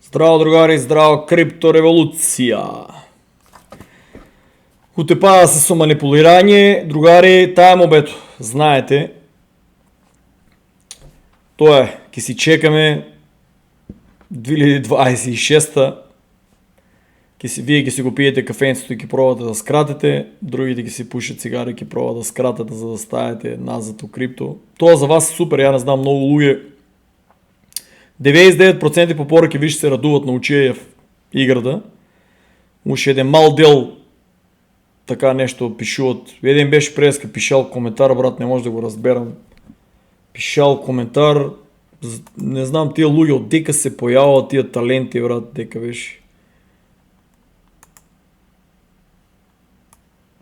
Здраво, другари, здраво, криптореволюция! Утепава се со манипулирање, другари, тая мобето, знаете, тоа е, ке си чекаме 2026-та, вие ке си го пиете кафенцето и ке пробате да скратите, другите ке си пушат цигари и ке пробат да скратат, за да ставите назад у крипто. Тоа за вас е супер, ја не знам, многу луѓе 99% по пораки виж се радуват на учење в играта. Уше еден мал дел така нешто пишуват. Еден беше преска пишал коментар, брат, не може да го разберам. Пишал коментар, не знам тия луѓе од дека се појават тия таленти, брат, дека беше.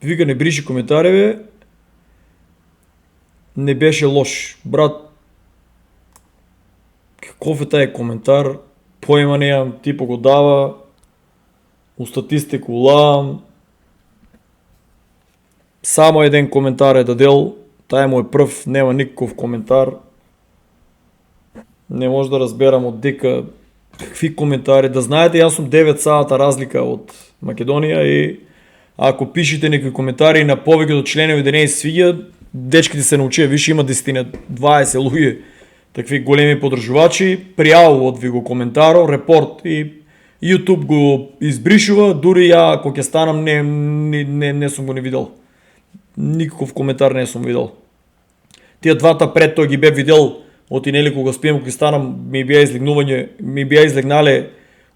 Вика, не бриши коментари, бе. Не беше лош. Брат, каков е тај коментар? Поема неам, типа го дава. У статистику улавам. Само еден коментар е дадел. Тај му е прв, нема никаков коментар. Не може да разберам од дека какви коментари. Да знаете, јас сум 9 сата разлика од Македонија и ако пишете некои коментари на повеќето членови да не се свиѓа, дечките се научија, више има 10-20 луѓе такви големи подржувачи, пријавуват ви го коментаро, репорт и YouTube го избришува, дури ја ако ќе станам не сум го не видел. Никаков коментар не сум видел. Тие двата пред тој ги бе видел од инели кога спием, кога станам ми беа излегнале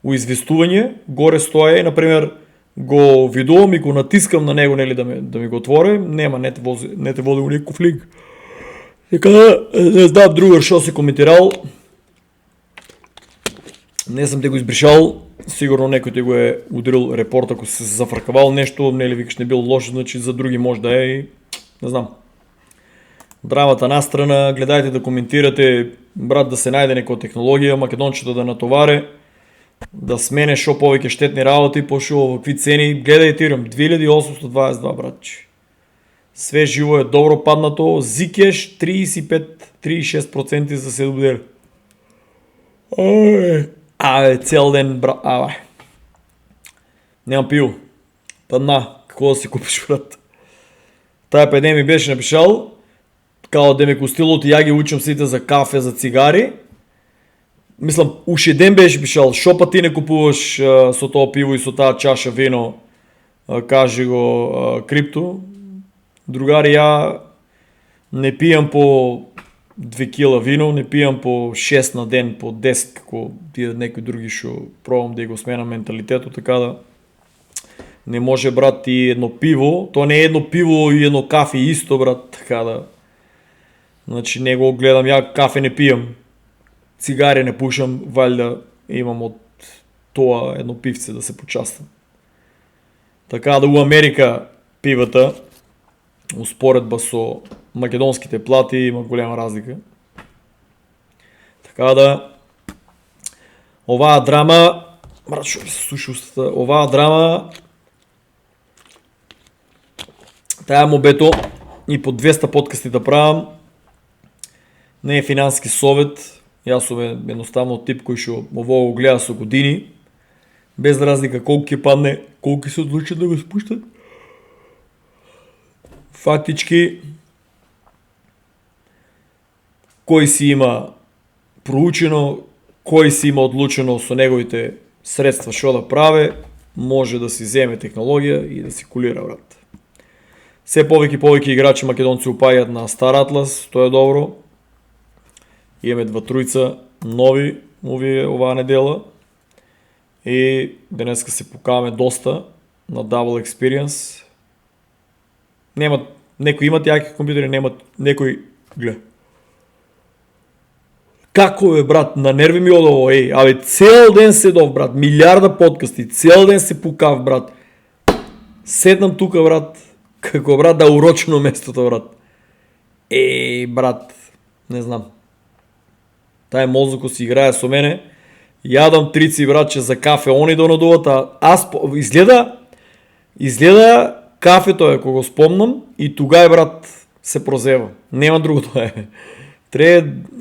у известување, горе стоја и например го видувам и го натискам на него нели да ми го отвори, нема, не те води у некој линк. Дека не знам другар шо се коментирал. Не сам те го избришал, сигурно некој те го е удрил репорт ако се зафркавал нешто, нели викаш не бил лош, значи за други може да е и не знам. Драмата настрана, гледајте да коментирате, брат, да се најде некоја технологија, македончето да натоваре, да смене шо повеќе штетни работи, пошо вакви цени, гледајте ирам 2822, братче. Све живо е добро паднато, Zcash 35-36% за 7 дена. Цел ден, брат, Немам пиво. Падна, какво да си купиш, брат? Тая педе ми беше напишал, као да ме костилот и ја ги учам сите за кафе, за цигари. Мислам, уши ден беше пишал, шо па ти не купуваш со тоа пиво и со таа чаша вино, кажи го крипто. Другари, ја не пијам по 2 кила вино, не пијам по 6 на ден, по 10, како тие некои други шо пробам да го сменам менталитетот, така да не може, брат, и едно пиво, то не е едно пиво и едно кафе исто, брат, така да. Значи не го гледам, ја кафе не пијам, цигари не пушам, валјда имам од тоа едно пивце да се почастам. Така да у Америка пивата, успоредба со македонските плати, има голема разлика. Така да, оваа драма, брат, шо ми се суши устата, оваа драма, таа мобето и по 200 подкасти да правам, не е финански совет, јас сум едноставно тип кој шо ово го гледа со години, без разлика колку ќе падне, колку се одлучат да го спуштат. Фактички, кој си има проучено, кој си има одлучено со неговите средства шо да праве, може да си земе технологија и да си кулира, брат. Се повеќе играчи македонци упаѓаат на Стар Атлас, тоа е добро. Имаме 2-3 нови оваа недела и денеска се покаваме доста на Double Experience. Некои имат јаки компјутери, немат некои гледа. Како е, брат, на нерви ми од ово, цел ден седов, брат, милиарда подкасти, цел ден се пукав, брат. Седнам тука, брат, како, брат, да урочено местото, брат. Брат, не знам. Тај мозоко си играе со мене, јадам трици, братче, за кафе, они донадуват, аз изгледа кафето е, кога го спомнам, и тугај, брат, се прозева. Нема другото е.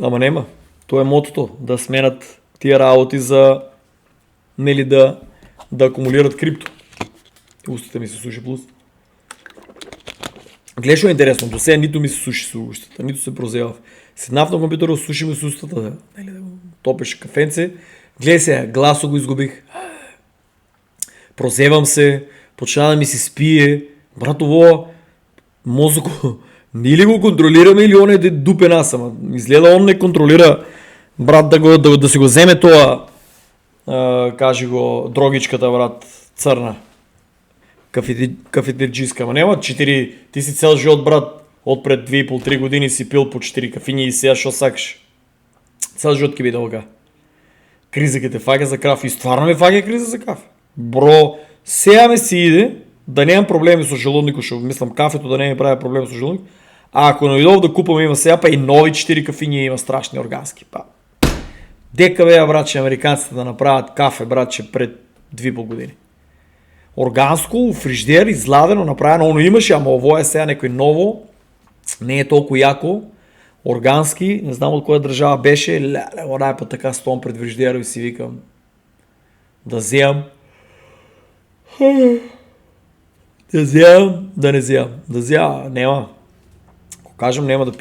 Ама нема. Тоа е мотото, да сменат тие работи за нели да акумулират крипто. Устата ми се суши плюс. Гледаш що е интересно, до сега нито ми се суши с устата, нито се прозева. Седнав на компютъра, суши ми с устата, да топиш кафенце. Гледай сега, гласо го изгубих. Прозевам се, почна да ми се спие. Братово, мозъко, ние ли го контролираме или он е дупен аз, ама изгледа он не контролира брат да си го вземе това, кажи го, дрогичката, брат, църна. Кафетерджиска, ама няма 4, ти си цял живот, брат, отпред 2,5-3 години си пил по 4 кафини и сега шо сакаш. Цял живот ки би дълга. Криза ке те фаге за кафе и стварно ме фаге криза за кафе. Бро, сега ме си иде да нямам проблеми с желудника, ще мислям кафето да не ми прави проблем с желудник. А ако навидов да купам има сега, па и нови 4 кафини има страшни органски. Па. Дека бе, братче, американците да направят кафе, братче, пред 2,5 години. Органско, фриждер, изладено, направено, но имаше, ама ово е сега някой ново, не е толкова яко, органски, не знам от коя държава беше, леле, па така стом пред фриждера и си викам да вземам, да не вземам, няма. Ако кажем няма да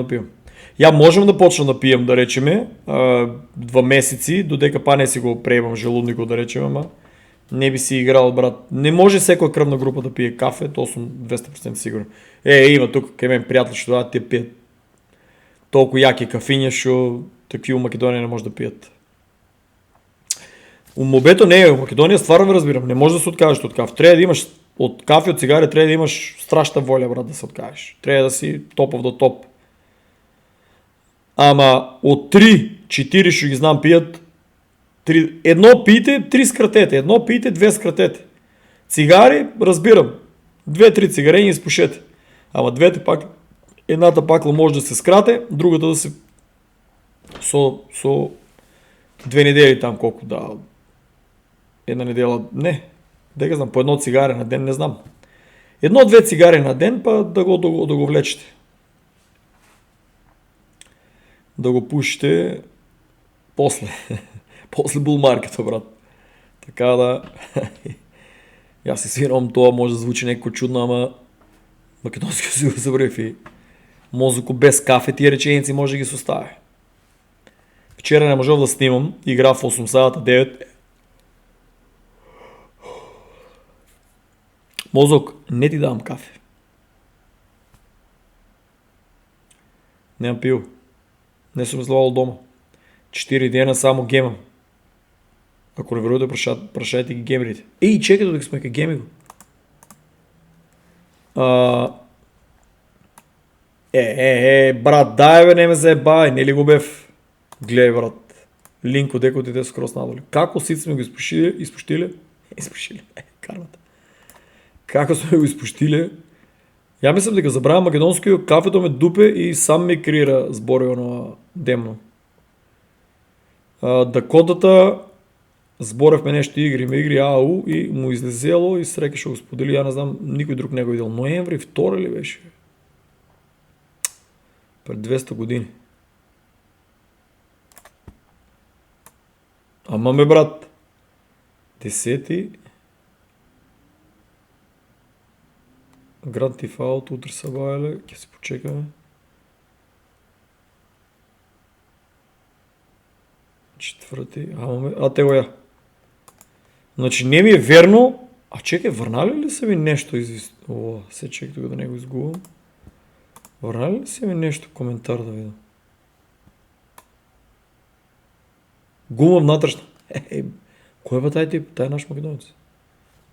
пием. Я можем да почна да пием, да речеме, 2 месеци, додека па не си го приемам желуднико, да речем, ама не би си играл, брат. Не може всяка кръвна група да пие кафе, то съм 200% сигурен. Има тук, къде мен приятели, ще да те пият толкова яки кафиня, що такива в Македония не може да пият. Мобето не е, в Македония стварно ви разбирам, не може да се откажеш от кафе. Трябва да имаш от кафе, от цигари, трябва да имаш страшна воля, брат, да се откажеш. Трябва да си топов до топ. Ама от 3-4 ще ги знам пият, едно пийте, 3 скратете, едно пийте, 2 скратете. Цигари, разбирам, 2-3 цигарени изпушете. Ама двете пак, едната пакла може да се скрате, другата да се со 2 недели там колко да. Една неделя, не, дека знам, по едно цигаре на ден, не знам. 1-2 цигари на ден, па да го влечете. Да го пушите после. После булмаркета, брат. Така да. Аз си свирам това, може да звучи някакво чудно, ама македонски си го забрев и мозъко без кафе, тия реченици може да ги се оставя. Вчера не можел да снимам, игра в 8 сата 9. Мозък, не ти давам кафе. Нямам пил. Не съм излагал дома. 4 дена само гемам. Ако не веруете, пращайте ги гемерите. Чекай да сме ка геми го. Брат, дай бе, не ме заебай, не ли го бев? Гледай, брат. Линко, деко ти те с крос надоли. Како сите сме го изпуштили? Кармата. Како сме го изпуштили? Я мислям дека забравям македонски, кафето ме дупе и сам ми крира збори оно демно. Дакотата зборевме нещо игри АУ и му излезело и среке ще го сподели, я не знам, никой друг не го видел. Ноември, 2 ли беше? Пред 200 години. Ама ме, брат. 10 Grand Theft Auto, утре са байле, ке си почекаме. 4, те го я. Значи не ми е верно. Чекай, върнали ли са ми нещо? Се чекай тук да не го изгубвам. Върнали ли са ми нещо? Коментар да видя. Гума внатрешна. Кой е бе тай тип? Тай е наш македонец.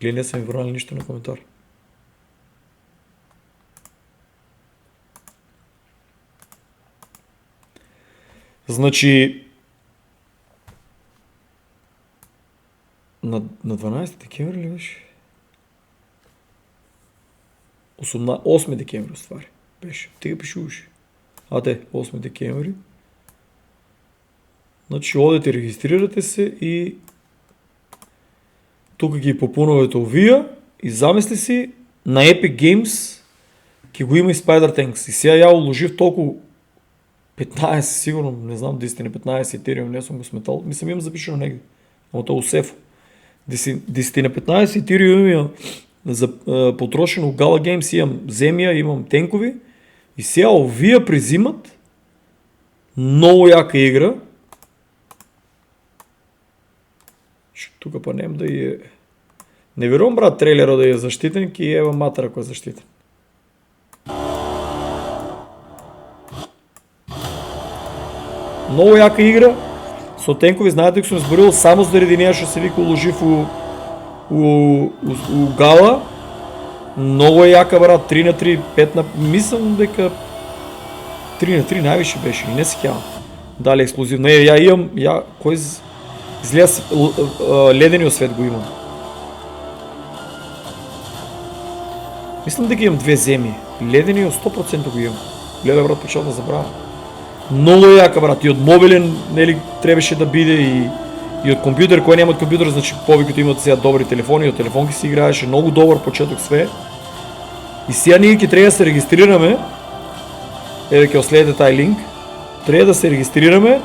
Гледай, не са ми върнали нищо на коментар. Значи на 12 декември ли беше? 8 декември оствари. Беше. Тега пишуваше. 8 декември. Значи одете, регистрирате се и тук ги попунувате овия и замисли си на Epic Games ки го има и Spider Tanks. И сега я уложив толкова 15, сигурно, не знам, 10 на 15 Ethereum, не съм го сметал. Мисля, имам запишено негде. Но то усефо. 10 на 15 Ethereum за потрошено Gala Games имам земя, имам тенкови и сега овия призимат много яка игра. Тук па нем да е... Не верувам, брат, трейлера да е защитен, ки ева матър, ако е защитен. Много яка игра. Со тенкови, знаете, ако съм изборил само заради нея, ще се вика Лужив у Гала. Много е яка, брат. 3 на 3, 5 на... Мислям дека 3 на 3 най-више беше и не се кява. Дали ексклюзивно. Я имам... Кой излея ледения свет го имам. Мислям дека имам две земи. Ледения 100% го имам. Леле, брат, почал да забравя. Много е яка, брат. И от мобилен, нели, трябваше да биде и от компютър. Кой нямат компютър, значи повечето имат сега добри телефони. И от телефонки си играеше. Много добър почеток све. И сега ние трябва да се регистрираме. Еве ке следете taj линк. Трябва да се регистрираме.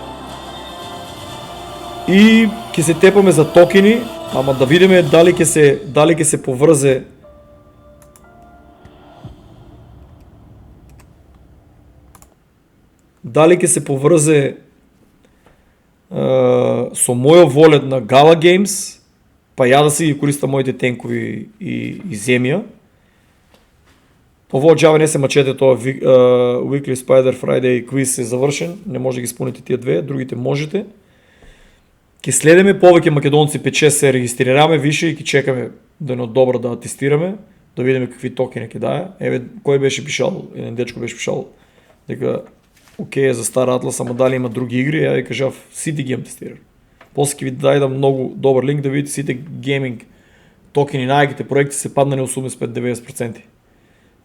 И ке се тепаме за токени. Ама да видиме дали ке се поврзе. Дали ке се поврзе со мојот волет на Gala Games, па ја да си ги користам моите тенкови и земја. Ово джаве не се мачете, тоа Weekly Spider Friday квиз е завршен, не може да ги исполните тия две, другите можете. Ке следеме повеќе македонци 5-6 се регистрираме више и ке чекаме да не одобра да тестираме, да видиме какви токени ќе дае. Еве, кој беше пишал, еден дечко беше пишал дека окей, за Стар Атлас, ама дали има други игри, ја ви кажав, сите ги имам тестиран. После ќе ви дадам много добър линк да видите сите гейминг токени, најките проекти се паднали 85-90%.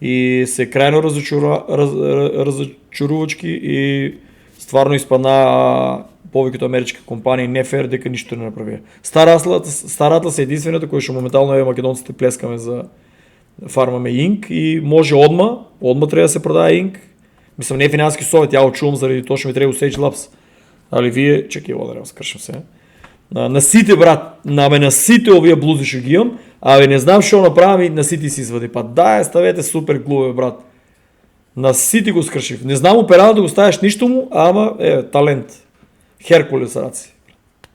И се крајно разочарувачки и стварно испадна повеќето амерички компании нефер дека ништо не направија. Стар Атлас е единствената која што моментално е македонците плескаме за фармаме инк и може одма треба да се продае инк. Мислам, не е финански совет, ја очувам заради тоа што ми треба Sage Labs. Али вие, чекай, да скршам се. На сите, брат, на сите овие блузи што ги имам, абе не знам што направам и на сите си извади. Па да, ставете супер глуве, брат. На сите го скршив. Не знам оператор да го ставиш ништо му, ама талент. Херкулес раци.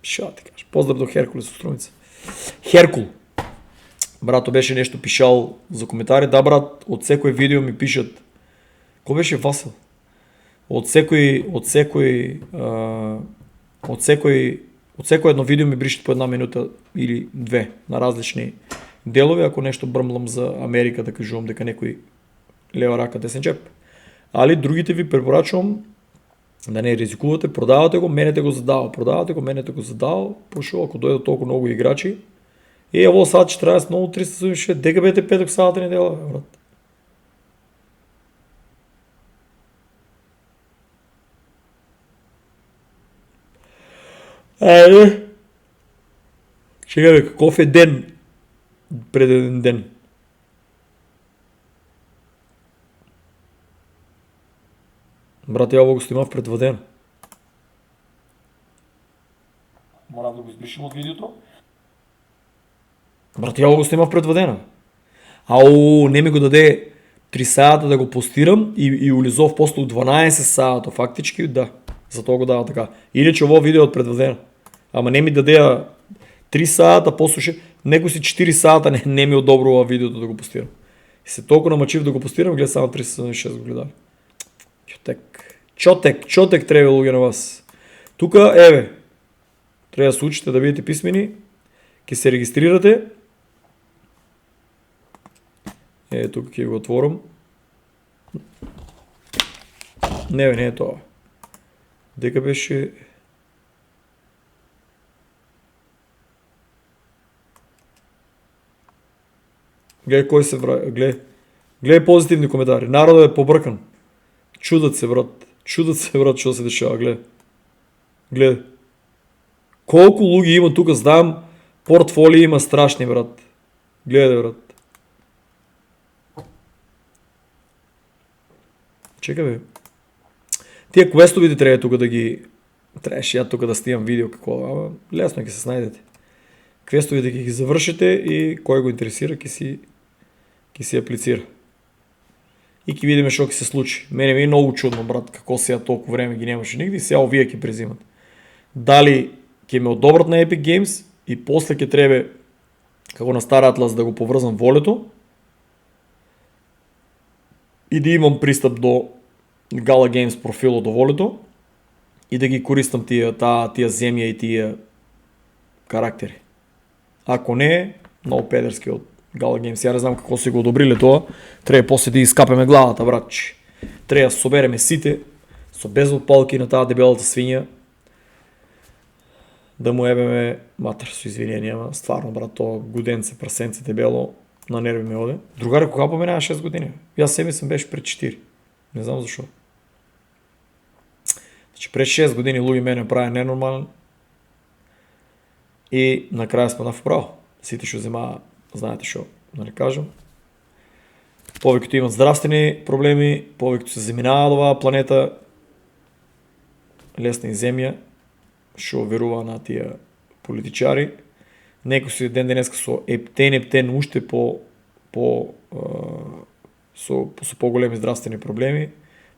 Шо ти кажа. Поздрав до Херкулес от Струмица. Херкул. Брато беше нешто пишал за коментари. Да, брат, од секој видео ми пишат. Кој беше Васил? Од секој едно видео ми бришат по една минута или две на различни делови, ако нешто брмлам за Америка, да кажувам дека некој лева рака десен джеп. Али другите ви препорачувам да не ризикувате, продавате го, менете го задава, пошо ако дојдат толку многу играчи. И ево сад 14, много 376, дека бете петок саата недела, брат. Чекай бе, каков е ден пред един ден? Брат, ја го снимав пред 2 дена. Мора да го избришим од видеото. Брат, ја го снимав пред 2 дена. Ау, не ми го даде 3 саата да го постирам и улизов после 12 саата, фактички, да. Затоа го дава така. Иначе ово видео од пред 2 дена. Ама не ми даде 3 саата, послушай, него си 4 саата не ми одобрува видеото да го постирам. И се толкова намачив да го постирам, гледа само 376 го гледали. Чотек треба луѓе на вас. Тука, еве, треба да се учите да бидете писмени, ќе се регистрирате. Тука ќе го отворам. Не е тоа. Дека беше... Гледай кој се враја, гледай позитивни коментари. Народът е побркан. Чудат се, брат, што се дешава, гледай. Колку луѓе има тука, знам, портфолии има страшни, брат. Гледай, брат. Чекай, бе. Тие квестовите треба тука да ги... Трябваше ја тука да снимам видео какво, ама лесно ќе се снајдете. квестовете ги завършите и кой го интересира, ки си аплицира. И ки видиме що ки се случи. Мене ми е много чудно, брат, какво сега толкова време ги нямаше нигде и сега овие ки презимат. Дали ке ме одобрат на Epic Games и после ке треба како на Star Atlas да го поврзам волето и да имам пристъп до Gala Games профила до волето и да ги користам тия земја и тия карактери. Ако не, много педерски от Gala Games. Я не знам какво си го одобрили тоа. Треба после да изкапеме главата, братче. Треба да собереме сите со безопалки на таа дебелата свиња. Да му ебеме матер со извинение, ама стварно, брат, тоа гуденце, прасенце дебело на нерви ме оде. Другаре кога поменава 6 години? Јас себе съм беше пред 4. Не знам зашо. Значи пред 6 години луѓе мене прави ненормален и накраја сме на вправо. Сите што земаа, знаете што, да не кажам. Повеќето имат здравствени проблеми, повеќето се заминаваат оваа планета, лесна и земја, што верува на тие политичари. Некои си ден денеска со ептен уште со поголеми здравствени проблеми.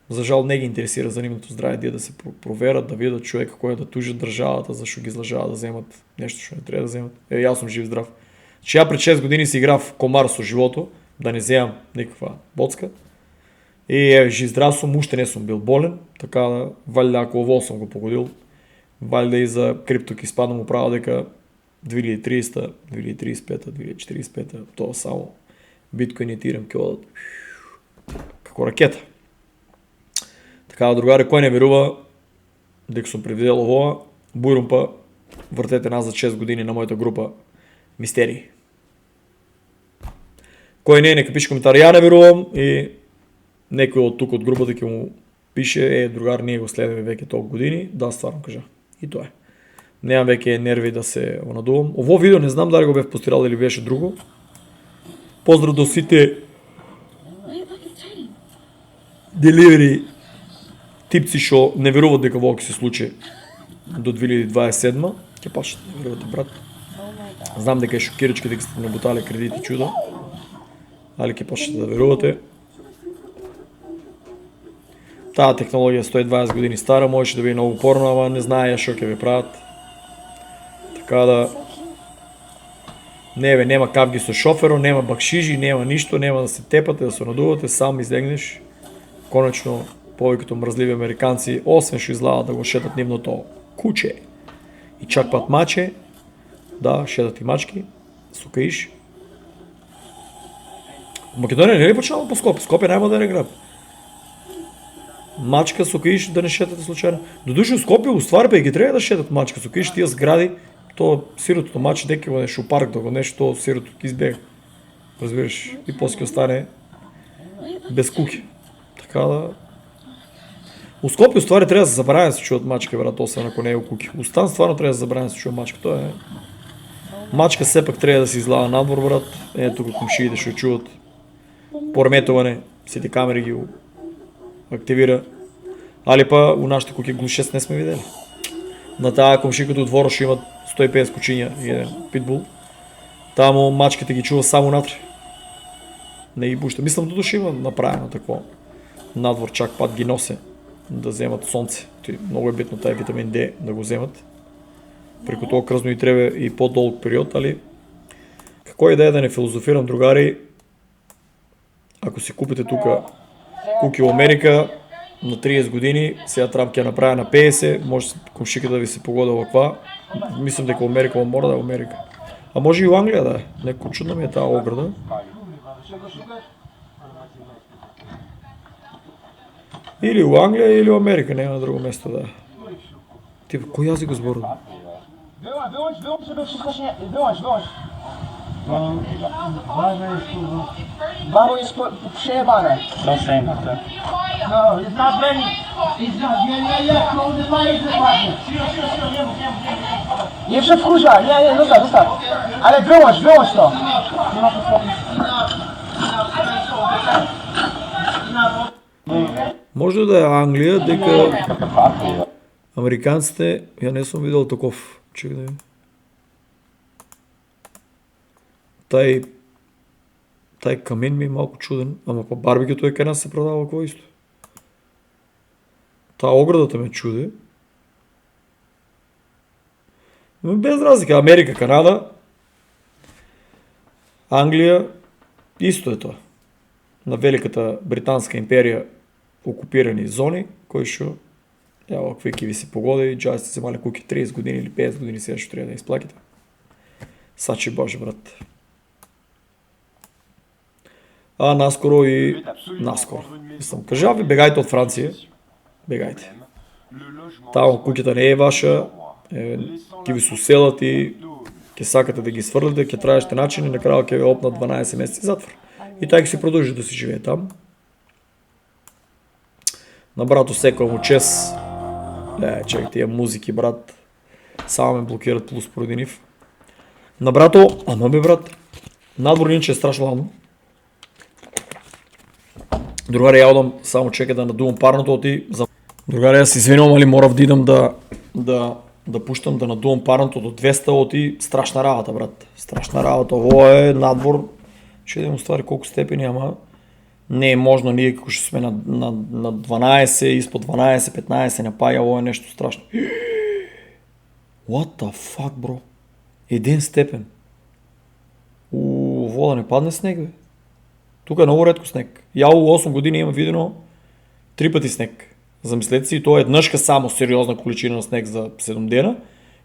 За жал не ги интересира за нивното здраве, да се проверат, да видат човека кој да тужат државата, зашто ги излажават да земат нешто што не треба да земат. Јас сум жив здрав. Че ја пред 6 години си играв комар со живото, да не земам никаква боцка. И жив здрав сум, уште не сум бил болен, така да валјда ако ово сум го погодил, валјда и за крипто ки спадам управа дека 2300, 2035, 2045, тоа само биткоин и тирам ке одат како ракета. Така да, другари, кој не верува дека сум предвидел овоа, бујрум па вртете назад 6 години на мојата група Мистерии. Кој не, нека пише коментар, ја не верувам и некој од тук од групата ќе му пише, другар, ние го следеме веќе толку години, да, стварно кажа. И тоа е. Немам веќе нерви да се онадувам. Ово видео не знам дали го бев постирал или беше друго. Поздрав до сите деливери типци што не веруват дека во ќе се случи до 2027, ќе почнат да верувате, брат. Знам дека е шокирачки дека сте набутали кредити чудо, али ќе почнете да верувате. Таа технологија 120 години стара, можеше да биде многу порно, ама не знае што ќе ви прават. Така да нема капги со шоферо, нема бакшижи, нема ништо, нема да се тепате, да се надувате, сам излегнеш. Конечно, повеќето мрзливи американци, освен што излаат да го шетат нивното куче и чак пат маче, да, шетат и мачки, со каиш. Македонија не ли почнала по Скопје? Скопје најмодерен град. Мачка со каиш да не шетате случајно. Додуше у Скопје уствари па и ги треба да шетат мачка со каиш, тие згради, то сиротото маче дека го нешто у парк да го нешто, то сирото ќе избега. Разбираш, и после ќе остане без куќи. Така да у Скопје уствари треба да се забрани да се чуват мачки, брат, освен ако не е у куќи. У Стан стварно треба да се забрани да се чува мачка, тоа е. Мачка сепак треба да се излага надвор, брат. Тука комшиите што чуват пореметување, сите камери ги активира. Али па у нашите куќи глушест не сме видели. На таа комши като двора што имат 150 кучиња и еден питбул. Таму мачките ги чува само натре. Не ги пушта. Мислам да души има направено такво. Надвор чак пат ги носе да земат сонце. Много е битно тај витамин D да го земат. Преку тоа крзно и треба и по-долг период, али како и да е да не филозофирам, другари, ако си купите тука куки во Америка на 30 години, сега Трамп ќе направи на 50, може комшика да ви се погода ваква. Мислам дека Америка мора да е Америка. А може и у Англија да е. Некој чудна ми е таа ограда. Или у Англија или у Америка, нема на друго место да е. Типа, кој јазик го зборува? Wyłącz, żeby wszystko się... Wyłącz. Babo jest przejebane. Proszę im to. No, jest na breni. Nie, kurde, ma jest wypadnie. Nie przewkurza, nie, zostaw. Ale wyłącz to. Nie ma podstawy. Може да е Англија, дека американците, ја не сум видел таков. Чекай да видим. тай камин ми е малко чуден, ама по барбекюто е къде се продава какво исто. Та оградата ме чуди. Но без разлика, Америка, Канада, Англия, исто е това. На Великата Британска империя окупирани зони, кои шо ява какви ви си погоди и джай сте вземали куки 30 години или 50 години сега ще трябва да изплаките. Сачи боже брат. Наскоро и... Наскоро. Съм кажа ви, бегайте от Франция. Бегайте. Там куките не е ваша. Ки ви се уселят и ке сакате да ги свърляте, ке траещите начин и накрая ке ви опнат 12 месеци затвор. И така си продължи да си живее там. На брато секва му чест. Чекай тия музики, брат. Само ме блокират плюс поради нив. На брато, ама бе брат, надвор иначе е страшно ладно. Другаре, я одам, само чекай да надувам парното оти. Другаре, аз извинявам, али морав да идам да пущам, да надувам парното до 200 оти. Страшна работа, брат. Страшна работа. Ово е надвор. Ще да му ствари колко степени, ама не е можно ние како ще сме на 12, изпод 12, 15 не пая, ово е нещо страшно. What the fuck, бро? 1 степен. Вода не падне снег, бе. Тук е много редко снег. Яло 8 години има видено 3 пъти снег. Замислете си, то е еднъжка само сериозна количина на снег за 7 дена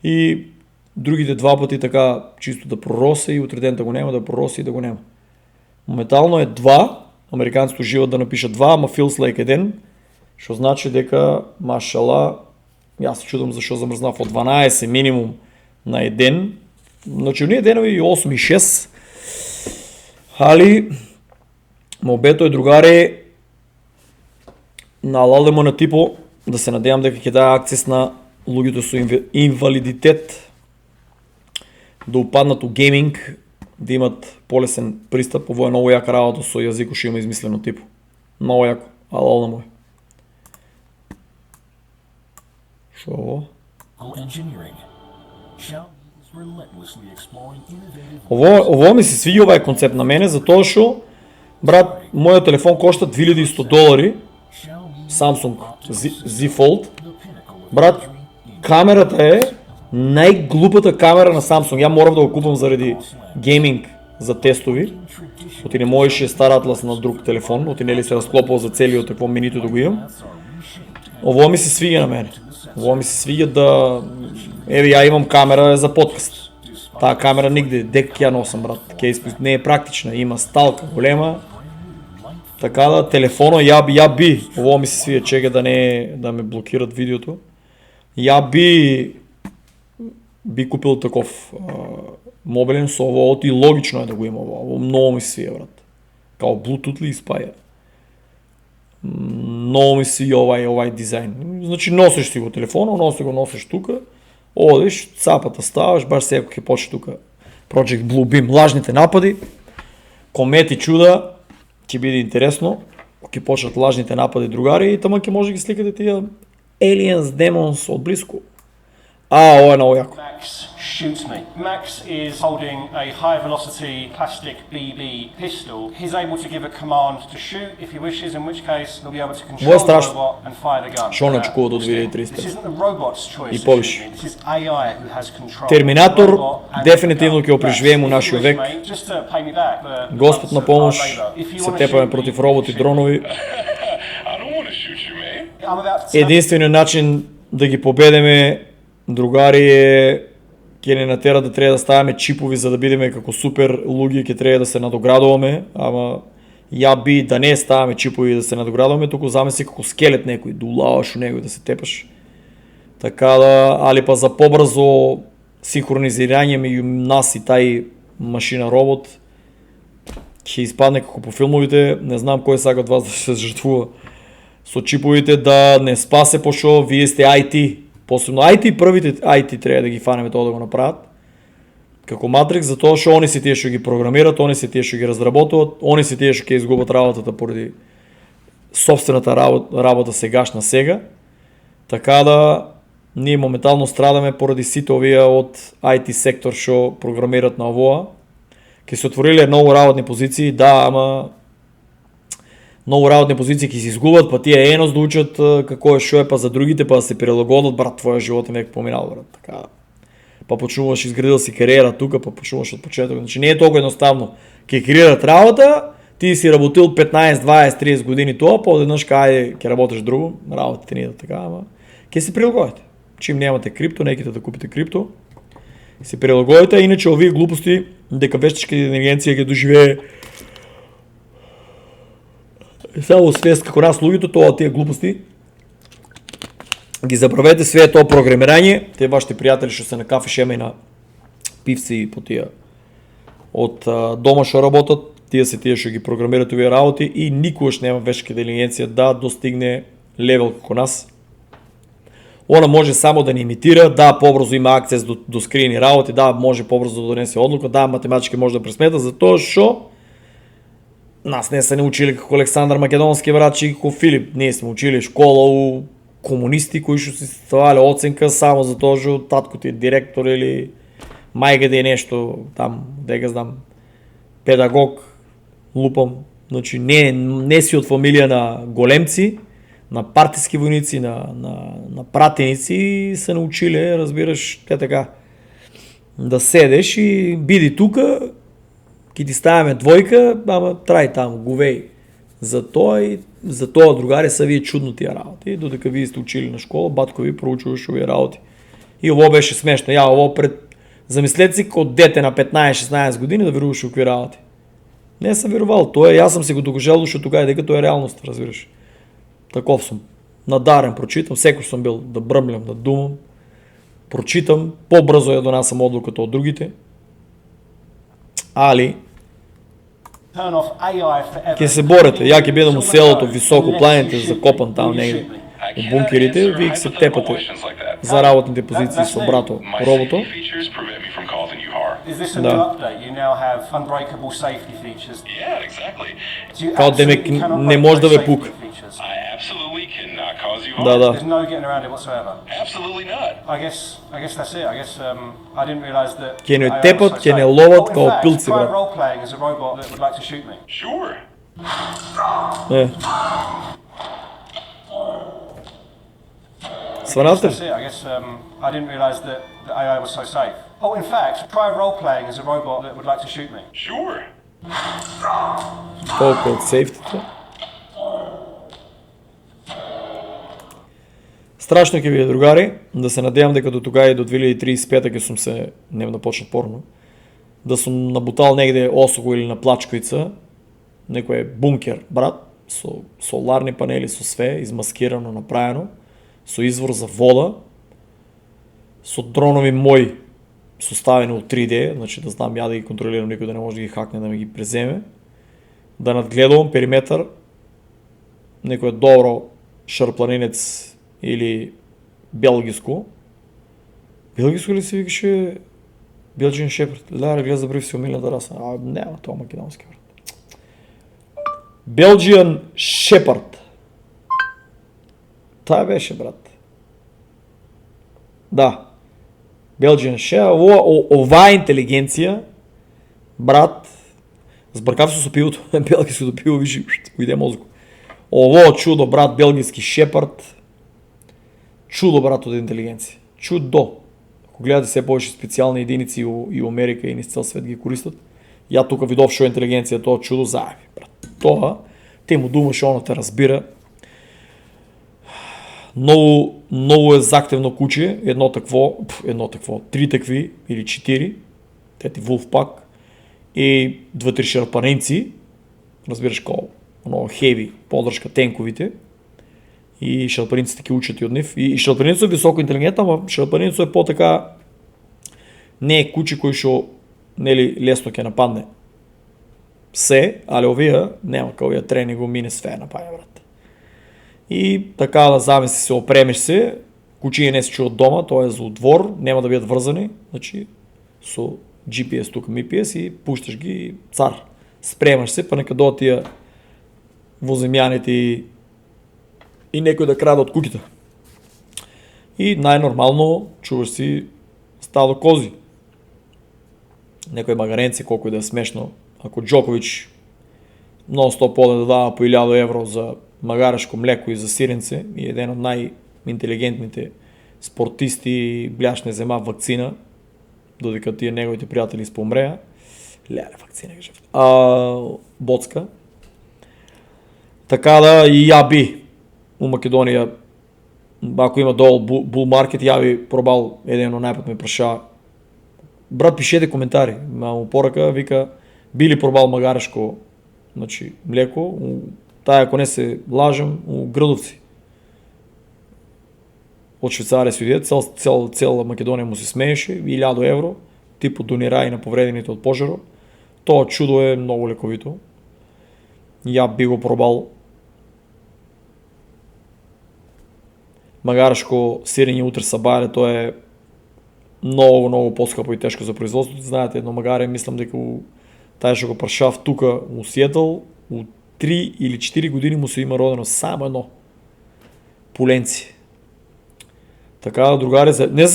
и другите 2 пъти така чисто да пророса и утре ден да го няма, да пророса и да го няма. Моментално е 2, американците живат да напишат 2, ама feels like 1, що значи дека, машала, аз се чудам защо замръзнав от 12 минимум на 1, значи уния денови и 8 и 6, али, мобето е другари, наладемо на типо, да се надявам дека ќе даде акцес на луѓето со инвалидитет да упаднат у гейминг, да имат полесен пристъп. Ово е много яка работа со јазико што има измислено типо. Много яко. Алал на мој. Шо ово? Ово ми се свиѓа овај концепт на мене, затоа што, брат, мојот телефон кошта $2100, Samsung Z Fold. Брат, камерата е най-глупата камера на Samsung. Я морав да го купам заради гейминг за тестови. Оти не можеше Star Atlas на друг телефон, оти не ли се разклопал за целиот какво минито да го имам. Ово ми се свига на мене. Ово ми се свига да... Еве, ја имам камера за подкаст. Таа камера нигде, дек ја носам, брат. Кейс не е практична, има сталка голема. Така да, телефона ја би. Ово ми се свига, чека да ме блокират видеото. Ја би купил таков мобилен со ово, и логично е да го има ово. Много ми се свига, брат. Као Bluetooth ли изпаја? Много ми си овај дизайн. Значи носиш си го телефона, носиш тука, одиш, цапата ставаш, баш сега ќе почне тука Project Bluebeam, лажните напади, комети чуда, ќе биде интересно, ќе почнат лажните напади другари и тама ќе може да ги сликате тия Aliens, Demons от близко. Ова е много яко. Shoots me. Max is holding a high velocity plastic BB pistol. He's able to give a command to shoot if he wishes, in which case he'll be able to control the robot and fire the gun. Шо начекува до This 2300? isn't the robot's choice. И повиш. This is AI who has control. Терминатор дефинитивно ќе опреживееме у нашиот век. Господ на помош, се тепаме против роботи, дронови. Единствениот начин да ги победиме, другари, е ќе не натера да треба да ставаме чипови за да бидеме како супер луѓе, ќе треба да се надоградуваме, ама ја би да не ставаме чипови да се надоградуваме, туку замисли како скелет некој, да улаваш у него и да се тепаш. Така да, али па за побрзо синхронизирање меѓу нас и тај машина робот ќе испадне како по филмовите, не знам кој сака од вас да се жртвува со чиповите, да не спасе пошо вие сте IT. Посебно IT, првите IT треба да ги фанеме тоа да го направат. Како Matrix, затоа што они се тие што ги програмират, они се тие што ги разработуваат, они се тие што ќе изгубат работата поради собствената работа сегашна сега. Така да ние моментално страдаме поради сите овие од IT сектор што програмират на овоа. Ке се отвориле много работни позиции, да, ама много работни позиции ки се изгубят, па тия енос да учат какво е шо е, па за другите, па да се прилагодат, брат, твоя живот е век поминал, брат, така. Па почнуваш изградил си кариера тук, па почнуваш от почетък. Значи не е толкова едноставно. Ке креират работа, ти си работил 15, 20, 30 години това, по-веднъж айде ке работиш друго, работите ни да така, ама ке се прилагодите. Чим нямате крипто, неките да купите крипто, се прилагодите, иначе овие глупости, дека вещичка интелигенция ке доживее само свест како нас луѓето, тоа тие глупости ги забравете све тоа програмирање, те вашите пријатели што се на кафе шема и на пивци по тие од дома што работат, тие се тие што ги програмираат овие работи и никогаш нема вештичка интелигенција да достигне левел како нас. Она може само да ни имитира, да побрзо има акцес до скриени работи, да може побрзо да донесе одлука, да математички може да пресмета, затоа што нас не са не учили како Александър Македонски, брат, и како Филип. Ние сме учили школа у комунисти кои што си ставале оценка само за тоа што татко ти е директор или мајка ти е нешто там, дека знам, педагог, лупам. Значи не си од фамилија на големци, на партиски војници, на пратеници и се научиле, разбираш, те така, да седеш и биди тука, ки ти ставаме двојка, ама трај таму, говеј. Затоа другари са вие чудно тия работи, додека вие сте учили на школа, батко ви проучуваш овие работи. И ово беше смешно. Ја ово замислете си кod дете на 15-16 години да веруваш окви работи. Не съм верувал, тоа јас сам си го докажал што тогава дека тоа е реалност, разбираш. Таков сум. Надарен, прочитам, секој сум бил да брмлям, да думам. Прочитам, побрзо ја донасам одлуката од другите. Али ке се борете, ја ке бидам у селото високо, планините закопан там негде у бункерите, вие се тепате за работните позиции со брато робото. Као демек не може да ве пука. Да, да. Ке не тепат, ке не ловат као пилци, брат. Сванате ли? Oh, in fact, try role-playing as a robot that would like to shoot me. Sure. Толкова от сейфтито. Страшно ќе ви е, другари, да се надевам дека до тога и до 2035 ќе сум се, нема да почнат порно, да сум набутал негде осоко или на плачкоица, некој бункер, брат, со соларни панели, со све, измаскирано, направено, со извор за вода, со дронови мои составени од 3D, значи да знам ја да ги контролирам, никој да не може да ги хакне, да ми ги преземе, да надгледувам периметар, некој добро шарпланинец или белгиско. Белгиско ли се викаше? Белджиен Шепард. Ларе, гледа забрив си умилната раса. Нема тоа македонски, брат. Белджиен Шепард. Таа беше, брат. Да. Белджиен Шепард. Оваа интелигенција, брат, збркав се со пивото. Белгиското пиво, вижи, уйде мозок. Ово чудо, брат, белгиски Шепард. Чудо, брат, од интелигенција. Чудо. Ако гледате се повеќе специјални единици и у Америка и низ цел свет ги користат, ја тука видов шо интелигенција, тоа чудо заеби, брат. Тоа, те му думаш, оно те разбира. Многу е захтевно куче, едно такво, три такви или 4, тети Wolfpack и 2-3 шарпанинци, разбираш као, оно хеви подршка тенковите. И шарпаниците ќе учат и од нив. И шарпаницо е високо интелигентно, ама шарпаницо е по-така не е куче кој што нели лесно ќе нападне се, али овие нема као ја тренинг го мине све напаѓа, брат. И така да замисли се, опремеш се, кучиња не се чуат дома, тоа е за двор, нема да бидат врзани, значи со GPS тука MPS и пушташ ги цар. Спремаш се, па нека доа тие воземјаните и некој да краде од куќите. И најнормално чуваш си стадо кози. Некои магаренци, колко и да е смешно. Ако Джокович нон-стоп поде да дава по 1000 евро за магарешко млеко и за сиренце и е един от най-интелигентните спортисти, бляш не взема вакцина, додека тия неговите приятели спомрея. Леле, вакцина, Боцка. Така да и Яби у Македония, ако има долу Bull Market, Яби пробал един от най-път ме праша. Брат, пишете коментари. Му поръка, вика, били пробал магарешко, значи, млеко, тая, ако не се лажам, у Градовци. От Швейцария си идет, цяла Македония му се смееше, 1000 евро, типо донирай на повредените от пожаро. Това чудо е много лековито. Я би го пробал. Магарешко сирене утре сабаре, то е много по-скъпо и тежко за производството. Знаете, едно магаре, мислям дека тая ще го прашав тука у Сиетъл, от 3 или 4 години му се има родено само едно. Поленци. Така, другари, не се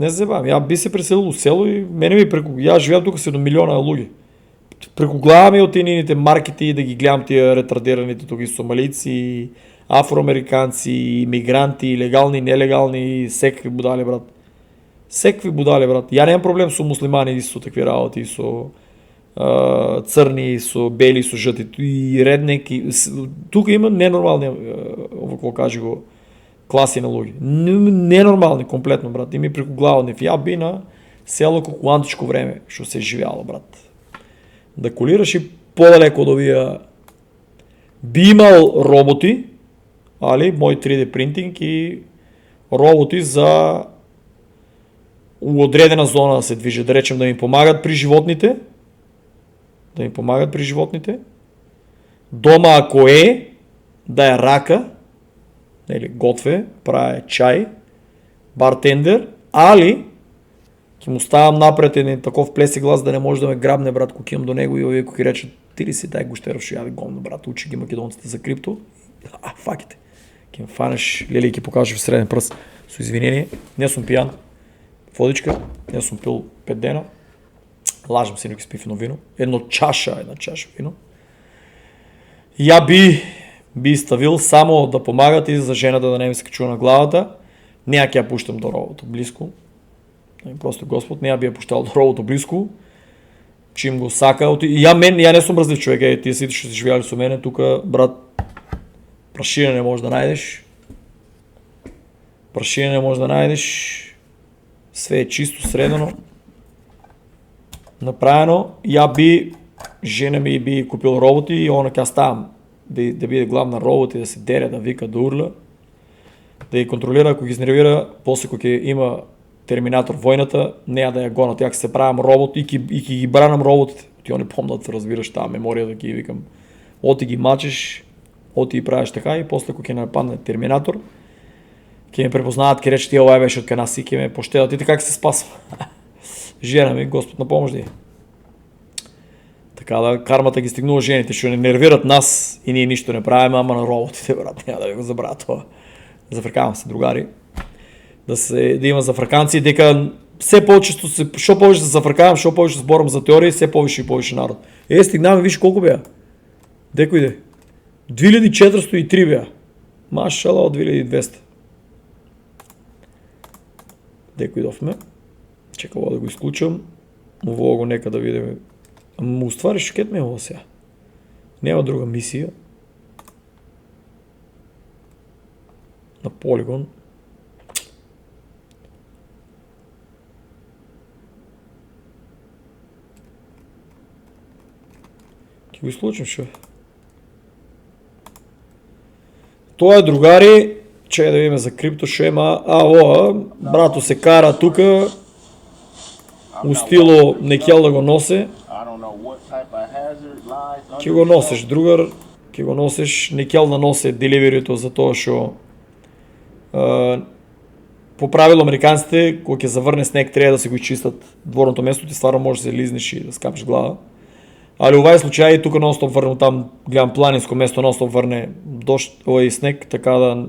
забавам. Я би се преселил в село и мене ми я живея тук 7 милиона луги. Прекоглавам и от едините маркети да ги гледам тия ретардираните тук и сомалийци, афроамериканци, имигранти, легални, нелегални, всекакви будали, брат. Всекакви будали, брат. Я нямам проблем с муслимани и с такви работи, с църни, с бели, с жъти и реднек. Тук има ненормални, какво каже го, класи на луги. Ненормални, комплетно, брат. И ми прикоглавани. Я би на село колко време, що се е живяло, брат. Да колираш и по-далеко да вия. Би имал роботи, мой 3D принтинг и роботи за отредена зона да се движат, да речем да ми помагат при животните. Дома ако да е рака, или готве, прави чай, бартендер, ки му ставам напред един таков плеси глас, да не може да ме грабне, брат, ако имам до него и овие коки речат, ти ли си дай гущеров, ще яви гомно, брат, учи ги македонците за крипто. Факите. Ки ме фанеш, лели ки покажеш в среден пръст. С извинение, не съм пиян. Водичка, не съм пил 5 дена. Лажам си, спи вино. Една чаша вино. Я би ставил само да помагат и за жената да не ми се качува на главата. Не я пущам до ровото близко. Просто Господ, не я би я пущал до ровото близко. Чим го сака. Я не съм мръзлив човек. Тия си ще си живяли с мене. Тук, брат, прашина не можеш да найдеш. Све е чисто, средено. Направено. Я би жена ми би купил роботи и она ка ставам да биде главна роботи, да се дере, да вика, да урля, да я контролира, ако ги изнервира, после ако има Терминатор войната, нея да я гонат. Як се правям робот и ги бранам роботите. Ти не помнят, разбираш, тази мемория да ги викам. Оти ги мачеш, оти ги правиш така и после ако ке нападне Терминатор, ке ме препознават, ке рече, тия лай беше от канаси, ке ме пощедат и така се спасва. Жена ми, Господ на помощ да. Така да, кармата ги стигнува жените, ще не нервират нас и ние нищо не правим, ама на роботите, брат, няма да ви го забравя това. Зафрикавам се, другари. Да има зафраканци, дека все повече, що повече се зафракавам, що повече сборам за теория, все повече и повече народ. Стигнаме, виж колко бея. Деко иде? 2403 бея. Машала от 2200. Деко идовме. Чекало да го изключам. Ово го нека да видим. Ама уствари шокет ме е сега. Няма друга мисия. На полигон. Ки го изключим ще. Той е, другари, че да видим за крипто ще има. Брато се кара тука. Устило некел да го носе. Ки го носиш, другар. Ки го носиш, некел да носе деливерито за тоа шо по правило американците, кога ќе завърне снег, трябва да се го изчистят дворното место, ти стварно можеш да се лизнеш и да скапиш глава. Али овај случај, тука нон-стоп върне там, гледам планинско место, нон-стоп върне дощ, снег, така да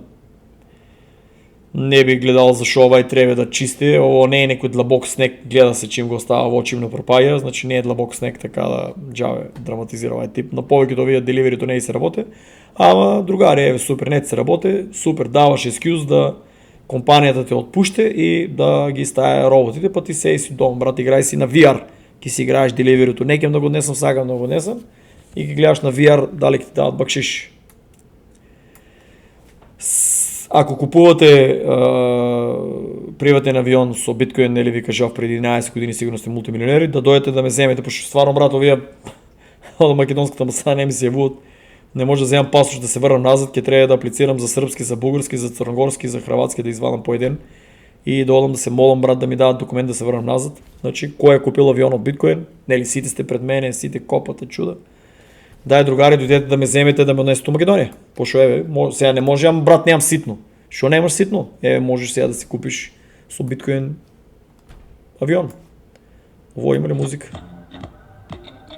Не би гледал зашо овај треба да чисти, ово не е некој длабок снег, гледа се чим го става во очим на пропаѓа, значи не е длабок снег така да џаве драматизира овај тип. На повеќето овие деливерито не се работи, ама другари, еве супер, не се работи, супер, даваш ескюз да компанијата те отпуште и да ги стае роботите, па ти сеј си дом, брат, играј си на VR, ки си играеш деливерито, некем да го однесам, сакам да го однесам, и ги гледаш на VR дали ќе ти дадат бакшиш. Ако купувате приватен авион со биткоин, нели ви кажав преди 11 години, сигурно сте мултимилионери, да дојдете да ме земете, пошто стварно брат, овие од македонската амбасада не ми се јавуваат. Не може да земам пасош да се врнам назад, ќе треба да аплицирам за српски, за бугарски, за црногорски, за хрватски да извадам по еден и да одам да се молам брат да ми дадат документ да се врнам назад. Значи кој е купил авион од биткоин? Нели сите сте пред мене, сите копате чуда. Дај другари, дојдете да ме земете да ме однесете у Македонија. Пошто еве, сега не може, брат, немам ситно. Што немаш ситно? Еве, можеш сега да си купиш со биткоин авион. Ово има ли музика?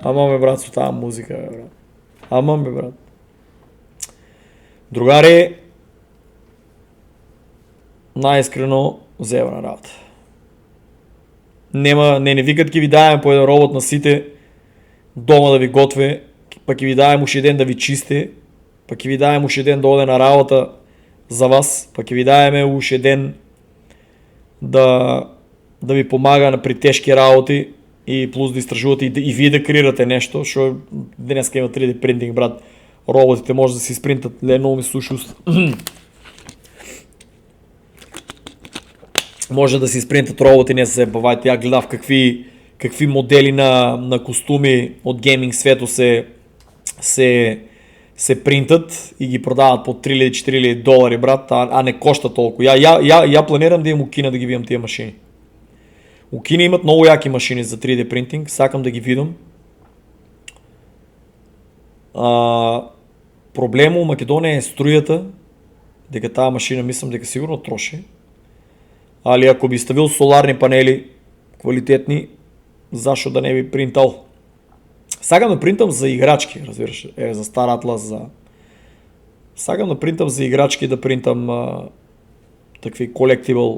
Ама ме брат со таа музика, брат. Ама ме брат. Другари, најискрено зебра работа. Не викат ќе ви дајаме по еден робот на сите дома да ви готве, па ќе ви дајам уште еден да ви чисти, па ќе ви дајам уште еден да оде на работа за вас, па ќе ви дајаме уште еден да ви помага при тешки работи и плюс да истражувате и вие да креирате нешто, што денеска има 3D принтинг, брат. Роботите може да се испринтат, лено ми слуши уста. Може да се испринтат роботи, не се бавајте. Ја гледав какви модели на костуми од гейминг свето се принтат и ги продават по 3000-4000 долари, брат, а не кошта толку. Ја планирам да имам у Кина да ги видам тие машини. У Кина имат многу јаки машини за 3D принтинг, сакам да ги видам. Проблемот у Македонија е струјата, дека таа машина мислам дека сигурно троши. Али ако би ставил соларни панели квалитетни, зашо да не би принтал? Сакам да принтам за играчки, разбираш, за Star Atlas, сакам да принтам за играчки, да принтам такви колектибл.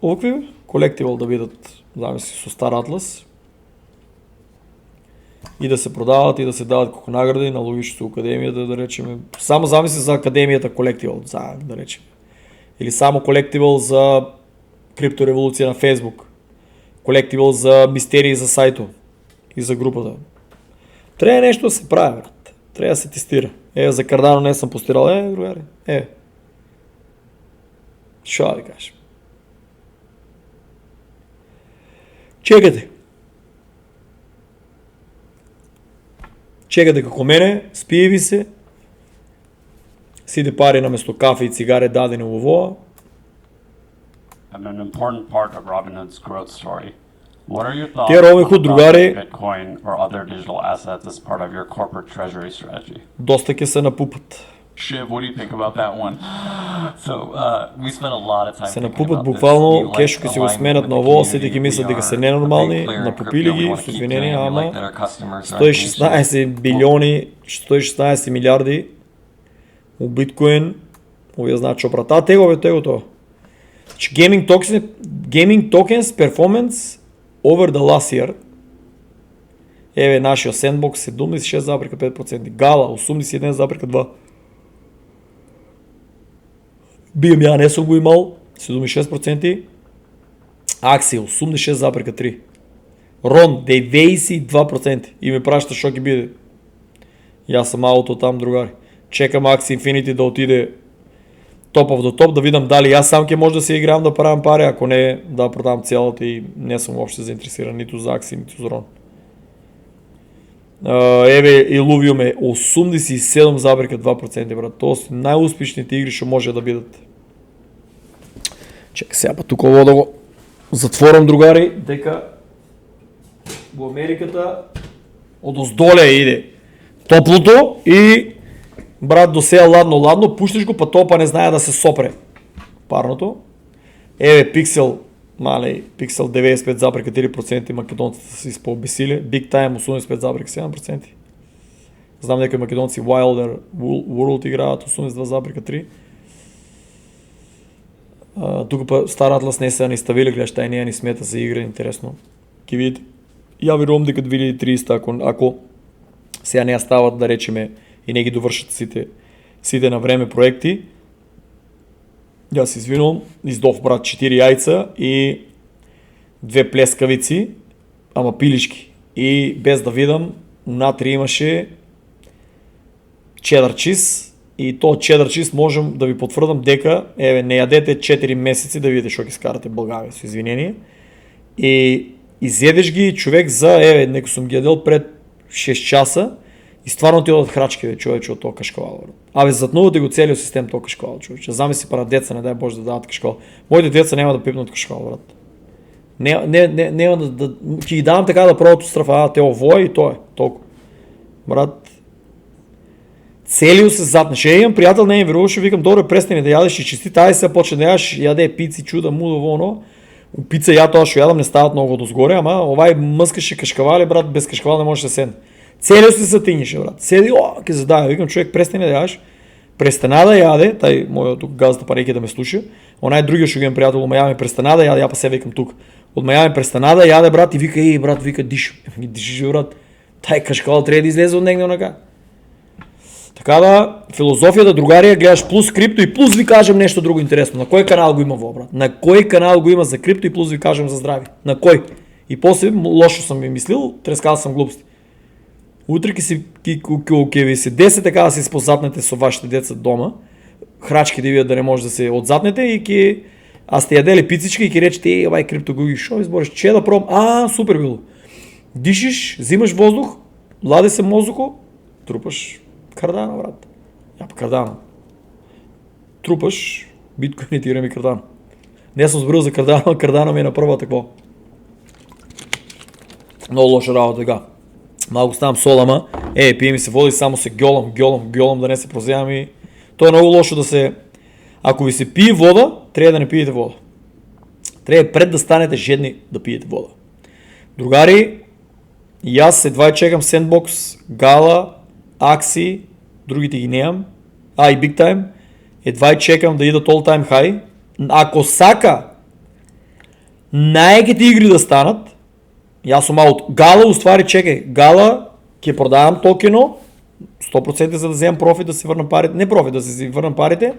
Овакви колектибл да бидат, замисли, со Star Atlas. И да се продават и да се дават како награди на логично со академијата, да речеме. Само замисли за академијата колектибл, да речеме. Или само колектибл за криптореволуција на Facebook. Колектибл за мистерии за сајто и за групата. Треба нешто да се прави, брат. Треба да се тестира. За Cardano не сам постирал, другари. Шо да ви кажем? Чекате како мене, спие ви се, сите пари наместо кафе и цигаре дадени во воа. And an important part of Robinhood's growth story. What are your thoughts Тие Robinhood, on другари, adopting Bitcoin or other digital assets as part of your corporate treasury strategy? доста ќе се напупат. Shiv, what do you think about that one? So, we spent a lot of time Се thinking напупат about this. буквално, We like кешо ќе си го aligning сменат with на the ово, community. сите ќе мислат We дека се are ненормални, a big player in напупили crypto. We ги, wanna се keep извинени, doing it. We like ама that our customers are engaged. 116 билиони, 116 милиарди у биткоин, овие знаат што прават. Тего тоа. Значи, gaming tokens performance over the last year. Еве нашиот Sandbox 76,5%, Gala 81,2%. Биом ја не сум го имал 76%, Axie 86,3%, Ron 92% и ме прашта што ќе биде. Јас сам ауто там, другари. Чекам Axie Infinity да отиде топ of the top, да видам дали јас сам ќе може да се играм да правам пари, ако не да продам целата и не сум воопште заинтересиран ниту за Axie, ниту за Ron. Еве Illuvium е 87,2%, брат. Тоа се најуспешните игри што може да бидат. Чека сега па тука ово да го затворам, другари, дека во Америката одоздоле иде топлото и брат до сега ладно, пуштиш го, па тоа па не знае да се сопре парното. Еве Pixel, Pixel 95,4%, македонците се испообесиле, Big Time 85,7%. Знам некои македонци Wilder World играат 82,3%. Тук па Star Atlas не са ни ставили, гледаш, тай нея ни смета за игра, интересно. Ки видите. Я верувам дека 2030, ако сега не стават, да речеме, и не ги довършат сите на време проекти. Я се извинувам, издох брат 4 яйца и 2 плескавици, ама пилишки. И без да видам, внатре имаше чедър чиз и то чедър чиз можем да ви потвърдам дека, не ядете 4 месеци да видите, що ги скарате България, с извинение. И изедеш ги човек за, неко съм ги ядел пред 6 часа и стварно ти одат храчки, човече, от тоя кашкавал. Затнувате го целият систем тоя кашкавал, човече. Зами си правят деца, не дай Боже да дават кашкавал. Моите деца няма да пипнат кашкавал, брат. Няма да ги давам така да пробват от страфа, те овоя и то е, толкова. Брат, целият се затнеш. Имам приятел, не веруваше, викам, добре, престани да ядеш и чисти, тази се почне да ядеш, яде пици, чуда, мудо, воно. Пица я това ще ядам, не стават много дозгоре, ама овай мъскаше кашкавали, брат, без кашкавал не може да седне. Целият се затинеше, брат. Седи, ке задава, викам, човек, престани да ядеш, престана да яде, тай моят тук газата парейки да ме слуша, онай другия ще имам приятел от Майами, престана да яде, я па се викам тук. От Майами престана да яде, брат, и вика, брат, вика, дишиш, брат, тай кашкавал трябва да излезе от негна онака. Така да, философията, другария, гледаш плюс крипто и плюс ви кажем нещо друго интересно. На кой канал го има, брат? На кой канал го има за крипто и плюс ви кажем за здраве? На кой? И после лошо съм ви мислил, трескал съм глупости. Утре ке ви се 10 така да се спозатнете с вашите деца дома, храчки да видят да не може да се отзатнете и аз сте ядели пицичка и ке речете, бай крипто го ги шо избориш, че да пробвам, супер било. Дишиш, взимаш въздух, ладе се мозъко, трупаш кардана, брат. Кардана. Трупаш биткоин и тира ми кардана. Не съм сбрил за кардана, кардана ми е на първа такова. Много лоша работа така. Малко ставам солама, пие ми се вода и само се гьолам, да не се прозявам и... То е много лошо да се... Ако ви се пие вода, трябва да не пиете вода. Трябва пред да станете жедни да пиете вода. Другари, и аз едва чекам Sandbox, Gala, Axie, другите ги нямам, и Big Time, едва чекам да идат All Time High. Ако сака най-еките игри да станат, и аз съм аут. Гала, уствари, чекай, Гала, ке продавам токено, 100% за да вземам профит, да си върна парите, не профит, да си върна парите,